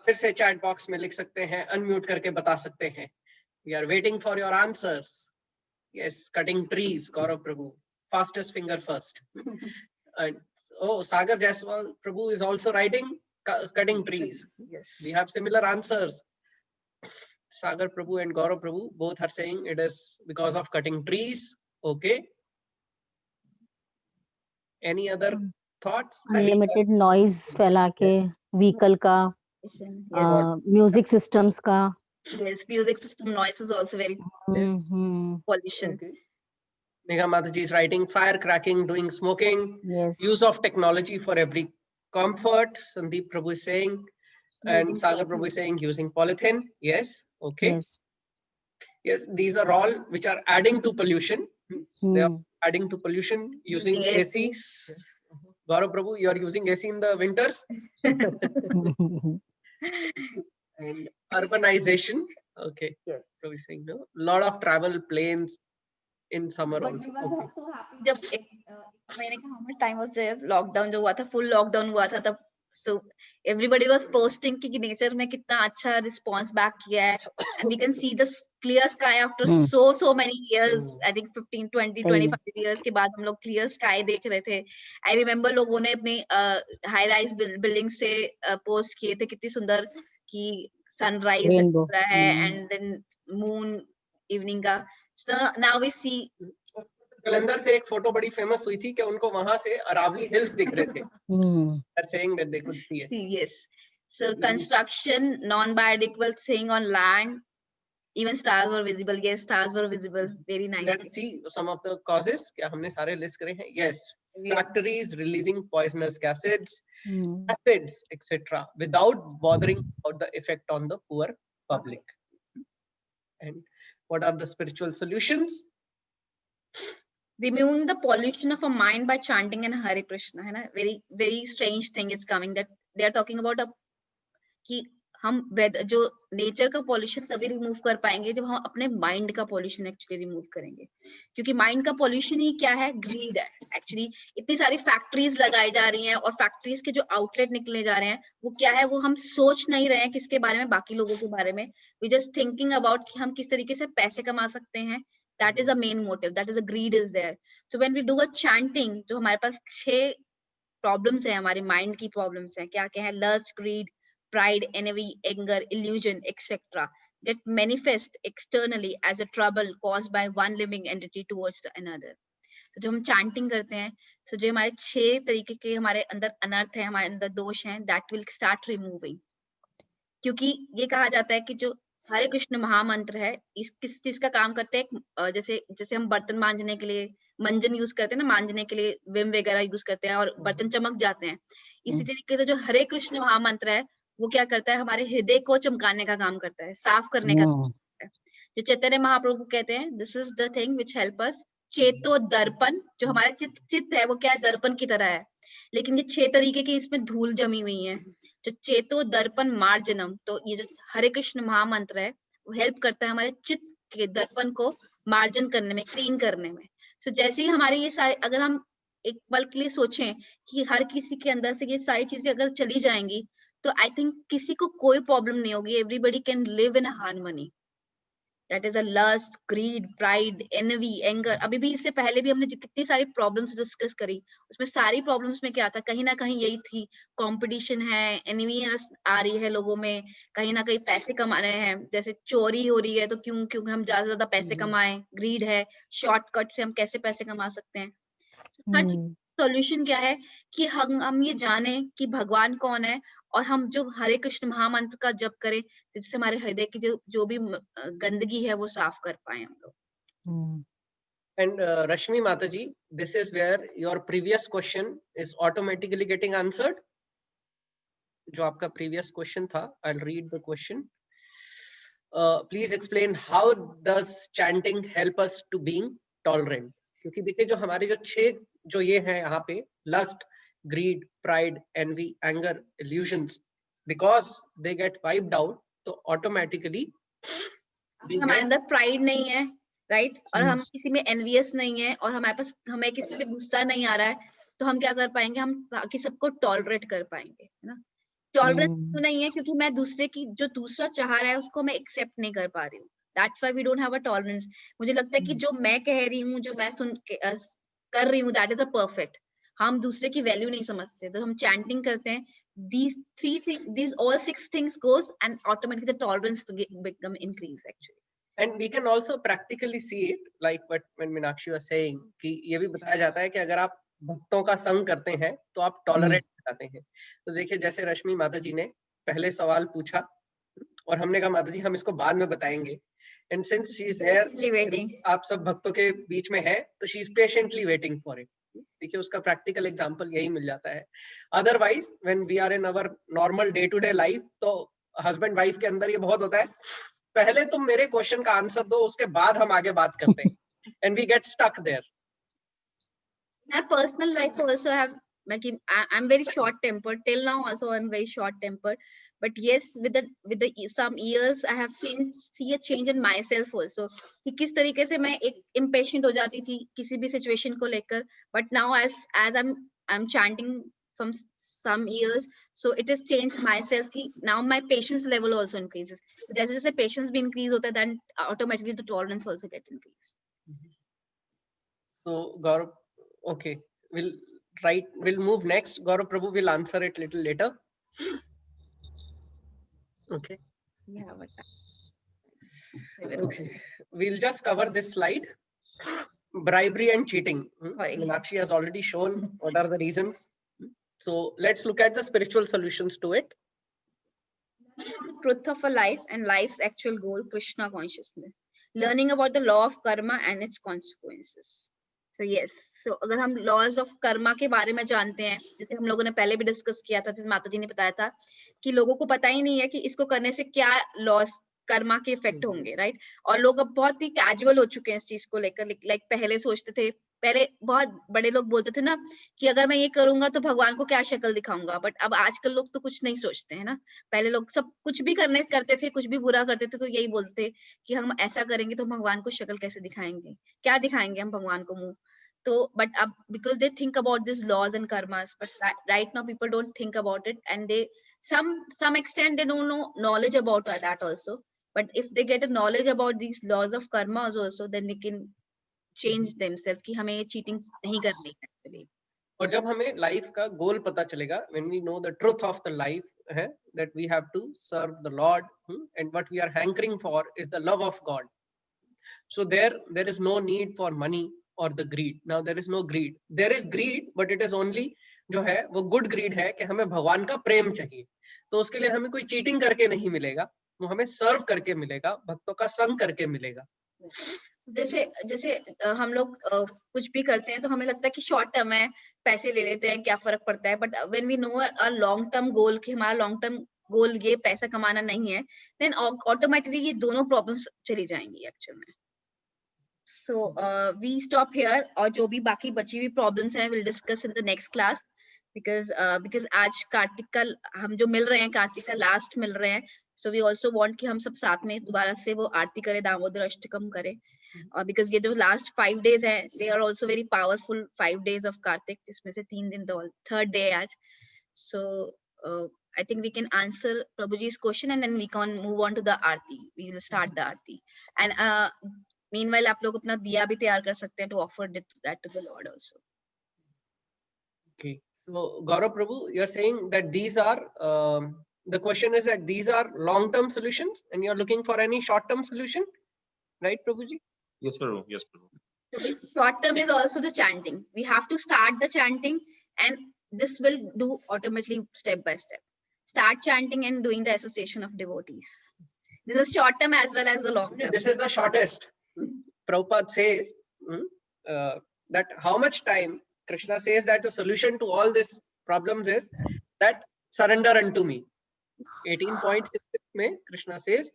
फिर से चैट बॉक्स में लिख सकते हैं, अनम्यूट करके बता सकते हैं. We are waiting for your answers. Yes, cutting trees, Gaurav Prabhu. Fastest finger first. And Sagar Jaiswal Prabhu is also writing cutting trees. Yes. We have similar answers. Sagar Prabhu and Gaurav Prabhu both are saying it is because of cutting trees. Okay. Any other thoughts? Unlimited noise फैला के, vehicle का, music systems का. Yes, music system noise is also very pollution. Okay. Megha Mataji is writing fire cracking, doing smoking, use of technology for every comfort. Sandeep Prabhu is saying, and Sagar Prabhu is saying using polythene. Yes. Okay. Yes, these are all which are adding to pollution. They are adding to pollution using ACs. Gaurav Prabhu, you are using AC in the winters. And urbanization. Okay. Yes. So we're saying no. Lot of travel, planes in summer also. Okay. So happy जब एक महीने का how much time was there, lockdown जो हुआ था, full lockdown हुआ था, तब so everybody was posting कि नेचर में कितना अच्छा रिस्पॉन्स बैक किया है, and we can see the clear sky after so many years. I think 15 20 25 years के बाद हम लोग clear sky देख रहे थे. I remember लोगों ने अपने high rise building से पोस्ट किए थे कितनी सुंदर कि सनराइज हो रहा है and then moon evening का. So now we see कलंदर से एक फोटो बड़ी फेमस हुई थी कि उनको वहां से अरावली हिल्स दिख रहे थे. They're saying that they could see it. Yes. So construction, non-biodiverse thing on land, even stars were visible. Yes, stars were visible. Very nice. Let's see some of the causes. क्या हमने सारे लिस्ट करे हैं? Yes. Factories releasing poisonous acids, etc. without bothering about the effect on the poor public. And what are the spiritual solutions? Removing the pollution of a mind by chanting and Hare Krishna, है ना? Very strange thing is coming that they are talking about कि हम जो नेचर का पॉल्यूशन तभी रिमूव कर पाएंगे जब हम अपने माइंड का पॉल्यूशन एक्चुअली रिमूव करेंगे, क्योंकि माइंड का पॉल्यूशन ही क्या है? ग्रीड है एक्चुअली. इतनी सारी फैक्ट्रीज लगाई जा रही हैं और फैक्ट्रीज के जो आउटलेट निकले जा रहे हैं वो क्या है? वो हम सोच नहीं रहे हैं किसके बारे में, बाकी लोगों के बारे में. वी जस्ट थिंकिंग अबाउट कि हम किस तरीके से पैसे कमा सकते हैं. That is a main motive. That is a greed is there. So when we do a chanting, तो हमारे पास 6 problems हैं, हमारे mind की problems हैं. क्या क्या है? Lust, greed, pride, envy, anger, illusion, etc. that manifest externally as a trouble caused by one living entity towards the another. So जब हम chanting करते हैं, so जो हमारे 6 तरीके के हमारे अंदर अनर्थ है, हमारे अंदर दोष हैं, that will start removing. क्योंकि ये कहा जाता है कि जो हरे कृष्ण महामंत्र है, इस किस चीज का काम करते हैं? जैसे हम बर्तन मांजने के लिए मंजन यूज करते हैं ना, मांजने के लिए विम वगैरह यूज करते हैं और बर्तन चमक जाते हैं. इसी तरीके से जो हरे कृष्ण महामंत्र है वो क्या करता है? हमारे हृदय को चमकाने का काम करता है, साफ करने का काम करता है. जो चैतन्य महाप्रभु कहते हैं, this is the thing which help us. चेतो दर्पण, जो हमारे चित्त है वो क्या है? दर्पण की तरह है, लेकिन ये 6 तरीके की इसमें धूल जमी हुई है. जो चेतो दर्पण मार्जनम, तो ये जो हरे कृष्ण महामंत्र है वो हेल्प करता है हमारे चित्त के दर्पण को मार्जन करने में, क्लीन करने में. सो जैसे ही हमारे ये सारे, अगर हम एक पल के लिए सोचें कि हर किसी के अंदर से ये सारी चीजें अगर चली जाएंगी तो आई थिंक किसी को कोई प्रॉब्लम नहीं होगी. Everybody can live in harmony. That is a lust, greed, pride, envy, anger. अभी भी इससे पहले भी हमने कितनी सारी प्रॉब्लम्स डिस्कस करी, उसमें सारी प्रॉब्लम्स में क्या था? कहीं ना कहीं यही थी. कंपटीशन है, एनवीनेस आ रही है लोगों में, कहीं ना कहीं पैसे कमा रहे हैं, जैसे चोरी हो रही है तो क्योंकि हम ज्यादा पैसे कमाएं. ग्रीड है, शॉर्टकट से हम कैसे पैसे कमा सकते हैं. हर सॉल्यूशन क्या है कि हम ये जाने कि भगवान कौन है और हम जो हरे कृष्ण महामंत्र का जप करें जिससे हमारे हृदय की जो भी गंदगी है वो साफ कर पाए हम लोग. And Rashmi Mataji, this is where your previous question is automatically getting answered. जो आपका previous question था, I'll read the question. Please explain how does chanting help us to being tolerant? क्योंकि देखिए जो हमारे जो 6 जो ये है यहाँ पे, lust, greed, pride, envy, anger, illusions, because they get wiped out, तो automatically हमारे अंदर प्राइड नहीं है, राइट? और हम किसी में एनवियस नहीं है और हमारे पास हमें किसी पे गुस्सा नहीं आ रहा है, तो हम क्या कर पाएंगे? हम बाकी सबको टॉलरेट कर पाएंगे, है ना? टॉलरेट क्यों नहीं है? क्योंकि मैं दूसरे की जो दूसरा चाह रहा है उसको मैं एक्सेप्ट नहीं कर पा रही हूँ. That's why we don't have a tolerance. मुझे लगता है कि जो मैं कह रही हूँ, जो मैं कर रही हूँ, that is a perfect. हम दूसरे की वैल्यू नहीं समझते, तो हम चैंटिंग करते हैं. These all 6 things goes and automatically the tolerance become increase actually. And we can also practically see it, like what when Meenakshi was saying, कि ये भी बताया जाता है कि अगर आप भक्तों का संग करते हैं तो आप टॉलरेट करते हैं. तो देखिए जैसे रश्मि माता जी ने पहले सवाल पूछा और हमने कहा माता जी हम इसको बाद में बताएंगे. And since she is here, आप सब भक्तों के बीच में है, तो she is patiently waiting for it. देखिए उसका प्रैक्टिकल एग्जांपल यही मिल जाता है. Otherwise when we are in our normal day to day life, तो हस्बैंड वाइफ के अंदर ये बहुत होता है, पहले तुम मेरे क्वेश्चन का आंसर दो, उसके बाद हम आगे बात करते हैं. And we get stuck there. In personal life also have, like I'm very short tempered till now also. I'm very short tempered, but yes, with the some years I have see a change in myself also, कि किस तरीके से मैं एक impatient हो जाती थी किसी भी situation को लेकर, but now as I'm chanting from some years, so it has changed myself ki now my patience level also increases. So जैसे जैसे patience भी increase होता है, then automatically the tolerance also get increased. So Gaurav, okay, we'll move next. Gaurav Prabhu will answer it little later. Okay. Yeah, but Okay, we'll just cover this slide. Bribery and cheating. Sorry. Meenakshi has already shown what are the reasons. So let's look at the spiritual solutions to it. Truth of a life and life's actual goal, Krishna consciousness. Learning about the law of karma and its consequences. So yes, so अगर हम laws of karma के बारे में जानते हैं, जैसे हम लोगों ने पहले भी डिस्कस किया था, जैसे माता जी ने बताया था कि लोगों को पता ही नहीं है कि इसको करने से क्या लॉस कर्मा के इफेक्ट होंगे, राइट? और लोग अब बहुत ही कैजुअल हो चुके हैं इस चीज को लेकर, लाइक पहले सोचते थे, पहले बहुत बड़े लोग बोलते थे ना कि अगर मैं ये करूंगा तो भगवान को क्या शक्ल दिखाऊंगा, बट अब आजकल लोग तो कुछ नहीं सोचते हैं ना। पहले लोग सब कुछ भी करते थे, कुछ भी बुरा करते थे तो यही बोलते कि हम ऐसा करेंगे तो भगवान को शक्ल कैसे दिखाएंगे, क्या दिखाएंगे हम भगवान को मुंह। तो बट अब because they think about this laws and karmas, but right now people don't think about it and they some extent they don't know knowledge about that also, but if they get a knowledge about these laws of karma also, then they can change themselves कि हमें ये cheating नहीं करनी है actually. और जब हमें लाइफ का गोल पता चलेगा, when we know the truth of the life है that we have to serve the Lord, and what we are hankering for is the love of God. So there is no need for money or the greed. Now there is no greed. There is greed, but it is only जो है वो गुड ग्रीड है कि हमें भगवान का प्रेम चाहिए। तो उसके लिए हमें कोई चीटिंग करके नहीं मिलेगा, वो हमें सर्व करके मिलेगा, भक्तों का संग करके मिलेगा। जैसे हम लोग कुछ भी करते हैं तो हमें लगता है कि शॉर्ट टर्म है, पैसे ले लेते हैं, क्या फर्क पड़ता है, but when we know a long term goal कि हमारा लॉन्ग टर्म गोल ये पैसा कमाना नहीं है, देन ऑटोमेटिकली ये दोनों प्रॉब्लम्स चली जाएंगी एक्चुअल में। सो वी स्टॉप हियर, और जो भी बाकी बची हुई प्रॉब्लम्स हैं will discuss in the next class, because आज कार्तिक का हम जो मिल रहे हैं, कार्तिक का लास्ट मिल रहे हैं, सो वी ऑल्सो वांट कि हम सब साथ में दोबारा से वो आरती करें, दामोदर अष्टकम करें, और बिकॉज ये जो लास्ट 5 days है, they are also very powerful 5 days of Kartik, जिसमें से 3 दिन तो थर्ड डे आज। सो I think we can answer Prabhuji's question and then we can move on to the aarti. We will start the aarti, and meanwhile आप लोग अपना दिया भी तैयार कर सकते हैं to offer that to the Lord also. Okay, so Gaurav Prabhu, you are saying that these are the question is that these are long-term solutions, and you are looking for any short-term solution, right, Prabhuji? Yes, Prabhu. Yes, Prabhu. Short term is also the chanting. We have to start the chanting, and this will do automatically step by step. Start chanting and doing the association of devotees. This is short term as well as the long term. This is the shortest. Prabhupada says that how much time, Krishna says that the solution to all these problems is that surrender unto me. 18.6 mein Krishna says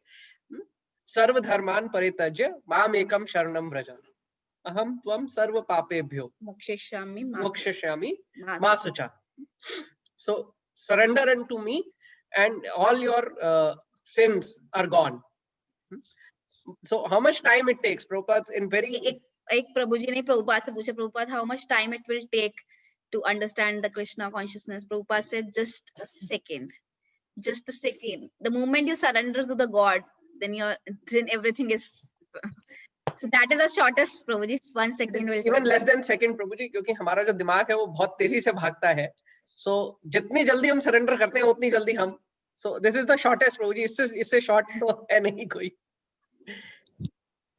सर्व धर्मान परित्यज्य माम एकम शरणम व्रज अहम त्वम सर्व पापेभ्यो मोक्षयिष्यामि मा शुचा. So surrender unto me and all your sins are gone. So how much time it takes, Prabhupada? In very एक प्रभु जी ने प्रभुपाद से पूछा, Prabhupada how much time it will take to understand the Krishna consciousness? Prabhupada said just a second. Just a second. The moment you surrender to the God, then everything is so that is the shortest, Prabhuji. 1 second will even less than second, Prabhuji, क्योंकि हमारा जो दिमाग है वो बहुत तेजी से भागता है, so जितनी जल्दी हम surrender करते हैं उतनी जल्दी हम, so this is the shortest, Prabhuji. इससे short तो है नहीं कोई.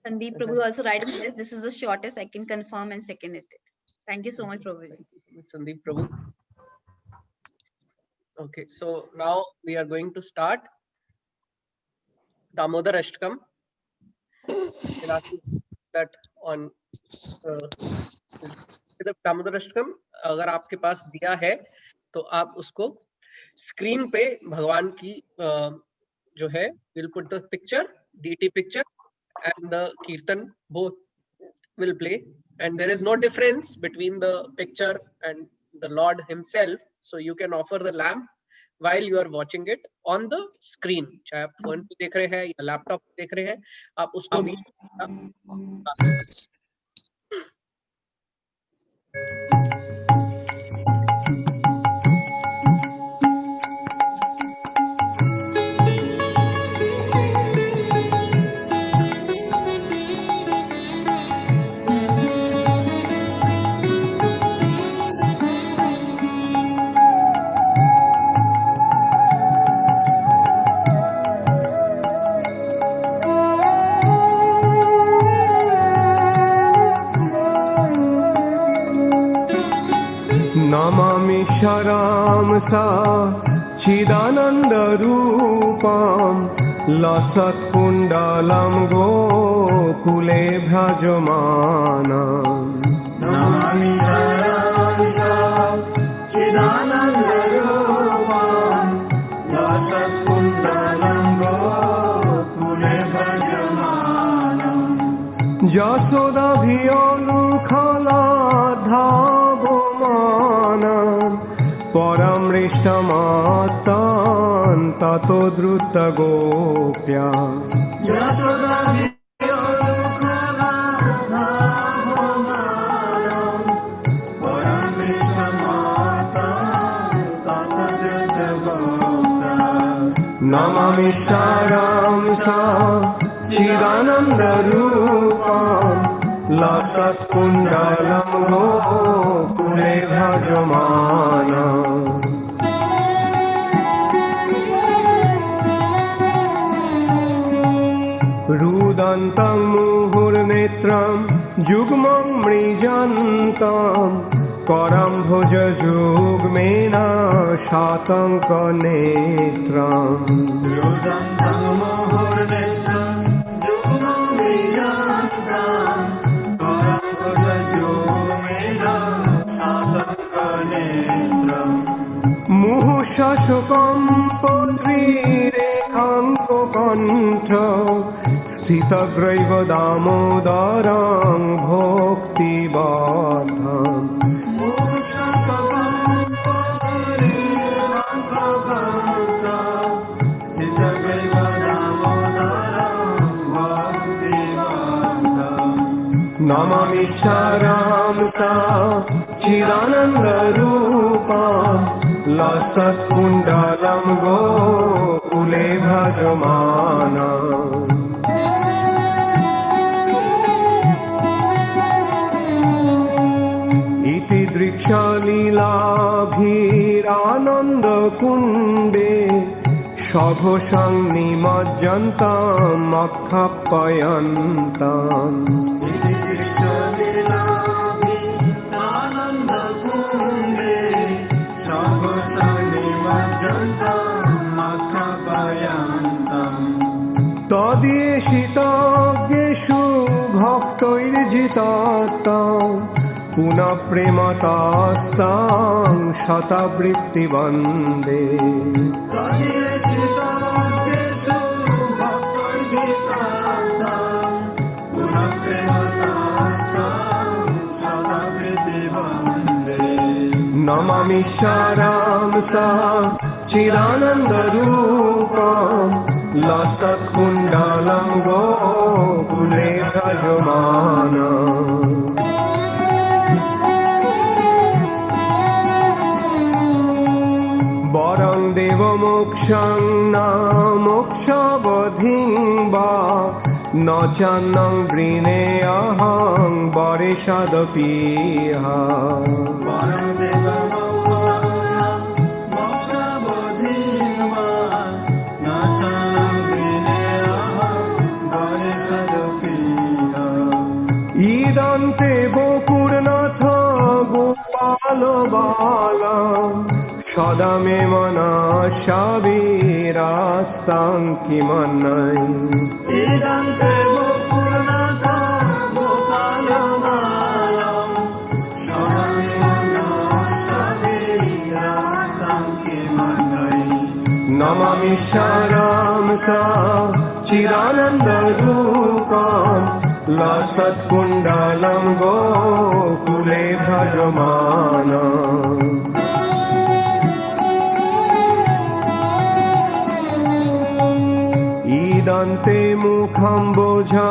Sandeep Prabhu also writing this is the shortest, I can confirm and second it. Thank you so much, Prabhuji. Thank you so much, Sandeep Prabhu. Okay, so now we are going to start Damodar Ashtakam. That on Damodar Ashtakam, अगर आपके पास दिया है तो आप उसको स्क्रीन पे भगवान की जो है, we'll put the picture, DT picture and the Kirtan, both will play, and there is no difference between the picture and the Lord himself, so you can offer the lamp while you are watching it on the screen. चाहे आप फोन पे देख रहे हैं या लैपटॉप पे देख रहे हैं, आप उसको भी सा चिदानन्दरूपं लसत्कुण्डलं गोकुले भ्रजमानम् नमामि सारांसा चिदानन्दरूपं लसत्कुण्डलं गोकुले भ्रजमानम् यशोदाभियोलुखलाधावमानं परमृष्टमातां ततो द्रुतगोप्या नमामि सारांसा चिदानन्दरूपं लसत्कुण्डलं गोकुले भ्रजमानम् रुदन्तं मुहुर्नेत्रं युग्मं मृजन्तं करं भुजयुग्मेन शातङ्कनेत्रम् रुदन्तं मुहुर्नेत्रं युग्मं मृजन्तं करं भुजयुग्मेन शातङ्कनेत्रम् मुहुशशुकं पुत्रीरेखाङ्ककण्ठ स्थितग्रैव दामोदरं भोक्तिबाधम् नमामि सारांसा चिदानन्दरूपं लसत्कुण्डलं गोकुले भजमानम् इति दृक्षलीलाभिरानन्दकुण्डे सघोषं निमज्जन्तम् अख्यापयन्तम् तदेशिताज्ञेषु भक्तैर्जितात्तां पुनः प्रेमतास्तां शतवृत्तिवन्दे नमामि सारांसा चिदानन्दरूपं लसत्कुण्डलं गोकुले भजमानम् वरं देवमोक्षं न मोक्षावधिं वा न चान्नं वृणेऽहं वरेषादपीह ईदन्ते गोकुरनाथ गोपाल बालम् सदा मे मनश्शावीरास्तां किमन्यै ईदन्ते गोकुरनाथ गोपाल बालम् सदा मे मनश्शावीरास्तां किमन्यै नमामि सारांसा चिदानन्दरूपं लसत्कुण्डलं गोकुले भजमानम् ईदन्ते मुखं बोझमत्यन्तनीलै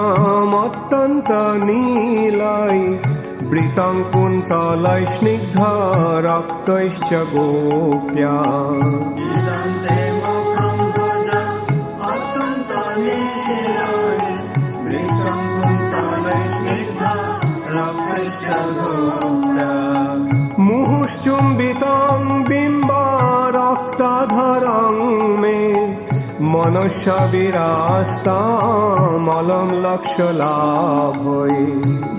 वृतं कुन्तलै स्निग्धरक्तैश्च गोप्या ईदन्ते मुखं बोझमत्यन्तनीलै वृतं कुन्तलै स्निग्धरक्तैश्च गोप्या मुहुश्चुम्बितं बिम्बरक्ताधरं मे मनश्शावीरास्तामलं लक्ष्यलाभै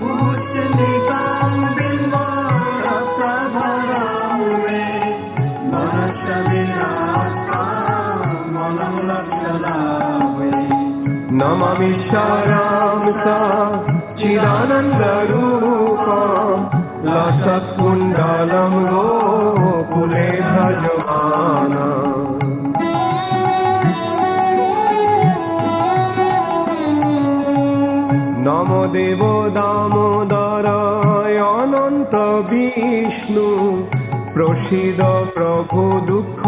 मुहुश्चुम्बितं बिम्बरक्ताधरं मे मनश्शावीरास्तामलं नमामि सारां सा चिदानन्दरूपं लसत्कुण्डलं गोकुले भजमानम् नमो देवो दामोदराय अनन्त विष्णु प्रसीद प्रभु दुःख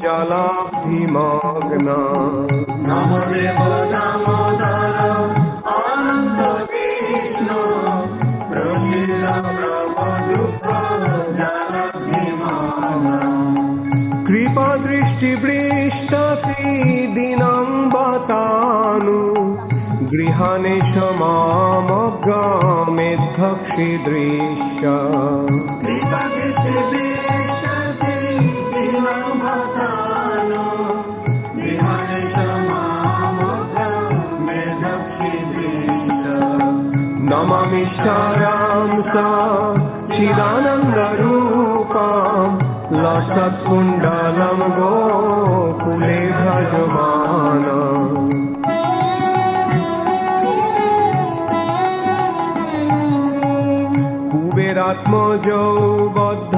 जलाब्धिमग्न नमो देवो दामोदर अनन्त विष्णु प्रसीद प्रभु दुःख जलाब्धिमग्न कृपा दृष्टिवृष्टति दिनं बतानु गृहाणे समामग्रमेद्धक्षिदृश्य कृपदृष्टिविष्टति दिनं बतानु गृहाणे समामग्रमेद्धक्षिदृश्य नमामि सारां सा चिदानन्दरूपं लसत्कुण्डलं गोकुले भजमानम् कुबेरात्मजौ बद्ध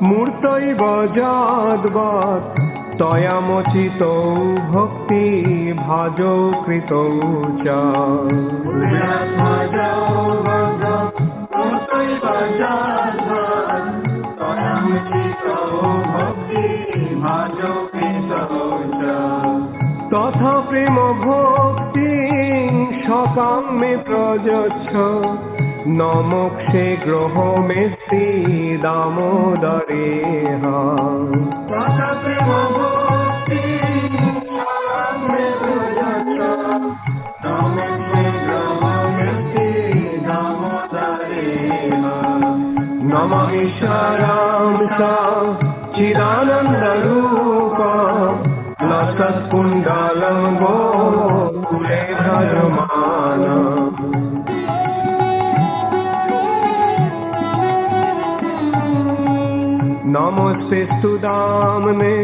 मूर्तैव जाद्वत् तया मोचितौ भक्ति भाजौ कृतौ च कुबेरात्मजौ बद्ध मूर्तैव जाद्वत् तया मोचितौ भक्ति भाजौ कृतौ च तथा प्रेम भक्ति सकां मे प्रयच्छ न मोक्षे ग्रहमेस्ति दामोदरेह तथा प्रेम भक्ति सकां मे प्रयच्छ न मोक्षे ग्रहमेस्ति दामोदरेह नमामि सारां सा चिदानन्दरूपं लसत्कुण्डलं गोकुले भजमानम् नमस्तेस्तु दाम्ने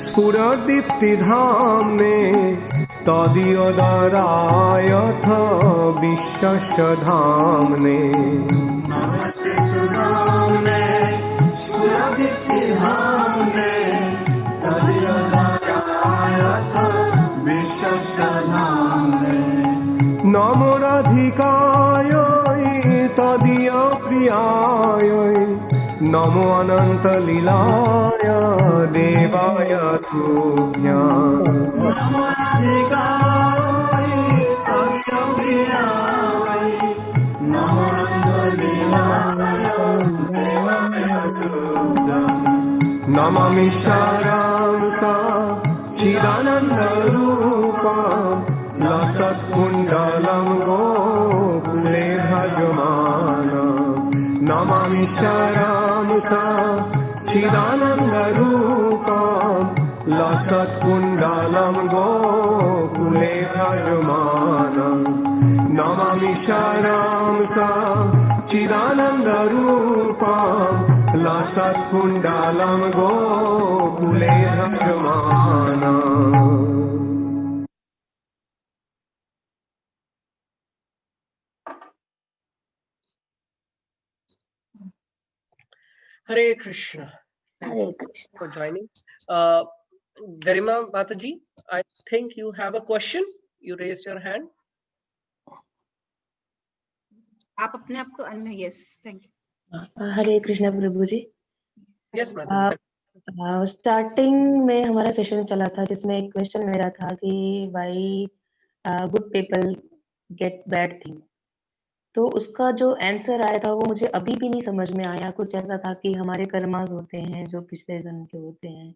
स्फुरदीप्तिधाम्ने तदीयदरायथ विश्वस्य धाम्ने नमस्तेस्तु दाम्ने स्फुरदीप्तिधाम्ने तदीयदरायथ विश्वस्य धाम्ने नमो राधिकाय तदीयप्रियाय नमो अनन्तलीलाय देवाय तुभ्यम् नमो राधिकाय तदीयप्रियाय नमो अनन्तलीलाय देवाय तुभ्यम् नमामि सारां सा चिदानन्दरूपं लसत्कुण्डलं गोकुले भजमानम् नमामि सारां सा चिदानन्दरूपं लसत्कुण्डलं गोकुले भजमानम् नमामि सारां सा चिदानन्दरूपं लसत्कुण्डलं गोकुले भजमानम् Hare Krishna. Thank you for joining. Garima Mataji, I think you have a question. You raised your hand. आप अपने आप को unmute yes thank you Hare Krishna Prabhu ji. Yes, madam. Starting में हमारा सेशन चला था जिसमें एक क्वेश्चन मेरा था कि why good people get bad thing, तो उसका जो आंसर आया था वो मुझे अभी भी नहीं समझ में आया। कुछ ऐसा था कि हमारे कर्मास होते हैं जो पिछले जन्म के होते हैं,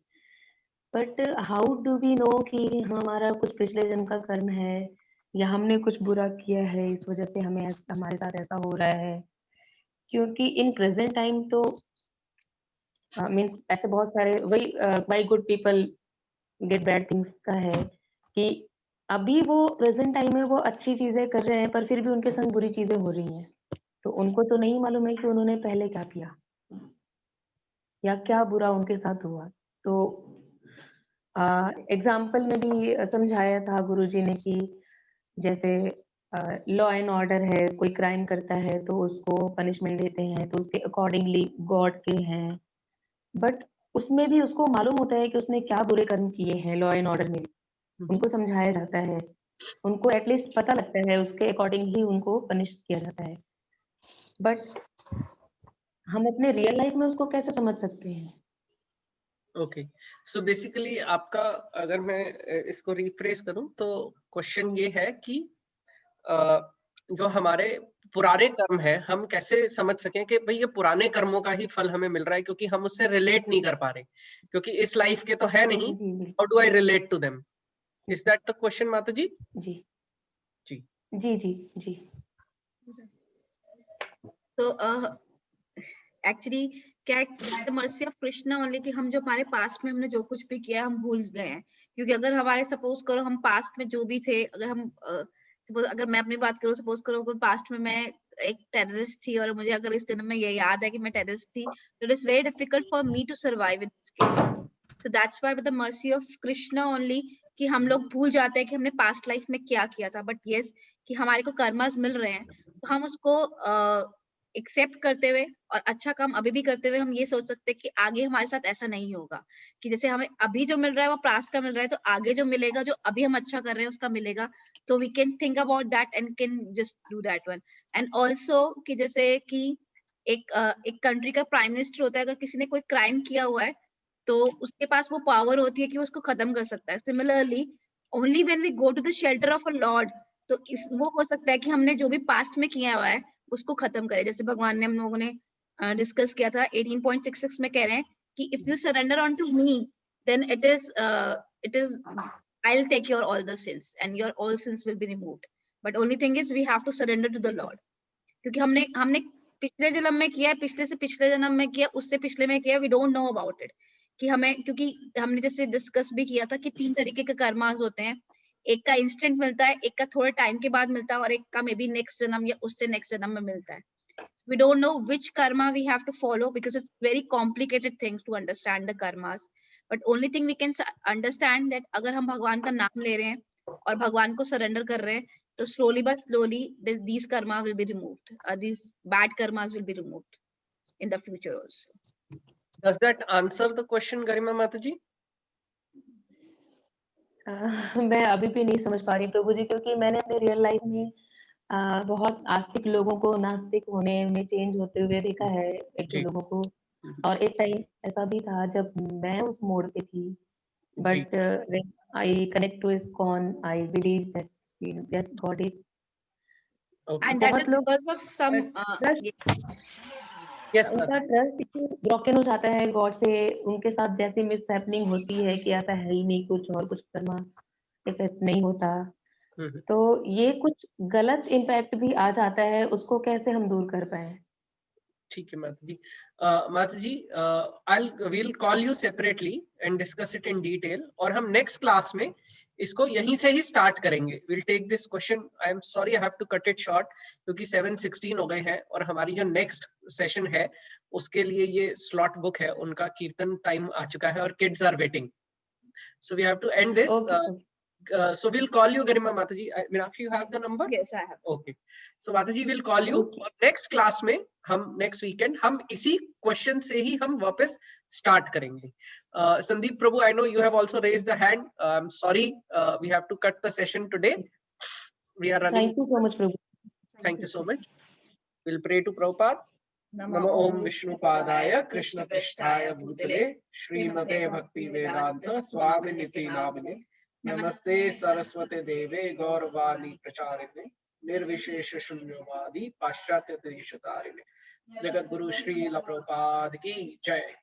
but how do we know कि हमारा कुछ पिछले जन्म का कर्म है या हमने कुछ बुरा किया है इस वजह से हमें हमारे साथ ऐसा हो रहा है? क्योंकि इन प्रेजेंट टाइम तो मीन्स ऐसे बहुत सारे वही why good people get bad things का है कि अभी वो प्रेजेंट टाइम में वो अच्छी चीजें कर रहे हैं पर फिर भी उनके संग बुरी चीजें हो रही हैं, तो उनको तो नहीं मालूम है कि उन्होंने पहले क्या किया या क्या बुरा उनके साथ हुआ। तो एग्जाम्पल में भी समझाया था गुरुजी ने कि जैसे लॉ एंड ऑर्डर है, कोई क्राइम करता है तो उसको पनिशमेंट देते हैं तो उसके अकॉर्डिंगली गॉड के हैं, बट उसमें भी उसको मालूम होता है कि उसने क्या बुरे कर्म किए हैं। लॉ एंड ऑर्डर में उनको समझाया जाता है, उनको एटलीस्ट पता लगता है, उसके अकॉर्डिंग ही उनको पनिश किया जाता है। बट हम अपने रियल लाइफ में उसको कैसे समझ सकते हैं? ओके, सो बेसिकली आपका, अगर मैं इसको रिफ्रेश करूं तो क्वेश्चन ये है कि जो हमारे पुराने कर्म है, हम कैसे समझ सकें कि भाई ये पुराने कर्मों का ही फल हमें मिल रहा है, क्योंकि हम उससे रिलेट नहीं कर पा रहे, क्योंकि इस लाइफ के तो है नहीं। How do I relate to them? Is that the question माता जी? जी जी जी जी जी। तो एक्चुअली क्या है, the mercy of Krishna only, कि हम जो हमारे पास्ट में हमने जो कुछ भी किया हम भूल गए हैं। क्योंकि अगर हमारे सपोज करो हम पास्ट में जो भी थे, अगर हम सपोज अगर मैं अपनी बात करूं, सपोज करो अगर पास्ट में मैं एक टेररिस्ट थी और मुझे अगर इस जन्म में ये याद है कि मैं टेररिस्ट थी, तो it is very difficult for me to survive in this case. So that's why with the mercy of Krishna only कि हम लोग भूल जाते हैं कि हमने पास्ट लाइफ में क्या किया था। बट यस, कि हमारे को कर्मास मिल रहे हैं तो हम उसको एक्सेप्ट करते हुए और अच्छा काम अभी भी करते हुए हम ये सोच सकते हैं कि आगे हमारे साथ ऐसा नहीं होगा, कि जैसे हमें अभी जो मिल रहा है वो पास्ट का मिल रहा है, तो आगे जो मिलेगा, जो अभी हम अच्छा कर रहे हैं उसका मिलेगा। तो we can think about that and can just do that one. And also कि जैसे कि एक कंट्री का प्राइम मिनिस्टर होता है, अगर किसी ने कोई क्राइम किया हुआ है तो उसके पास वो पावर होती है कि वो उसको खत्म कर सकता है। Similarly only when we go to the shelter of a lord, तो वो हो सकता है कि हमने जो भी पास्ट में किया हुआ है उसको खत्म करे। जैसे भगवान ने, हम लोगों ने डिस्कस किया था 18.66 में, कह रहे हैं कि if you surrender on to me then it is I will take your all the sins and your all sins will be removed, but only thing is we have to surrender to the lord. क्योंकि हमने पिछले जन्म में किया है, पिछले से पिछले जन्म में किया, उससे पिछले में किया, we don't know about it. कि हमें, क्योंकि हमने जैसे डिस्कस भी किया था कि 3 तरीके के कर्मास होते हैं, एक का इंस्टेंट मिलता है, एक का थोड़े टाइम के बाद मिलता है, और एक का मे बी नेक्स्ट जन्म या उससे नेक्स्ट जन्म में मिलता है। We don't know which karma we have to follow because it's very complicated things to understand the karmas. But only thing we can understand that अगर हम भगवान का नाम ले रहे हैं और भगवान को सरेंडर कर रहे हैं, तो slowly but slowly these karma will be removed. These bad karmas will be removed in the future also. Does that answer the question, गरिमा माता जी? मैं अभी भी नहीं समझ पा रही प्रभु जी, क्योंकि मैंने अपने रियल लाइफ में बहुत आस्तिक लोगों को नास्तिक होने में चेंज होते हुए देखा है, एक दो लोगों को। और एक टाइम ऐसा भी था जब मैं उस मोड पे थी, but I connect to ISKCON, I believe that yes God is. And that is because of some yes, उनका ट्रस्ट ब्रोकन हो जाता है गॉड से, उनके साथ जैसी मिसहैपनिंग होती है कि ऐसा है ही नहीं कुछ, और कुछ कर्मा इफेक्ट नहीं होता, तो ये कुछ गलत इम्पैक्ट भी आ जाता है, उसको कैसे हम दूर कर पाए? ठीक है माता जी। माता जी, we'll call you separately and discuss it in detail, और हम नेक्स्ट क्लास में इसको यहीं से ही स्टार्ट करेंगे। We'll take this question. I am sorry I have to cut it short क्योंकि 7:16 हो गए हैं और हमारी जो नेक्स्ट सेशन है उसके लिए ये स्लॉट बुक है, उनका कीर्तन टाइम आ चुका है और kids are waiting, so we have to end this. So we'll call you, Garima Mataji. Meenakshi, you have the number? Yes, I have. Okay. So Mataji will call you. और next class में हम next weekend हम इसी question से ही हम वापस start करेंगे। Sandeep Prabhu, I know you have also raised the hand. I'm sorry, we have to cut the session today. We are running. Thank you so much, Prabhu. Thank you so much. We'll pray to Prabhupada. नमो ओम विष्णुपादाय कृष्ण पृष्ठाय भूतले श्रीमते भक्ति वेदांत स्वामी निति नामिने नमस्ते सरस्वते देवे गौरवाणी प्रचारिणे निर्विशेष शून्यवादी पाश्चात्य देशतारिणे। जगत गुरु श्रील प्रभुपाद की जय।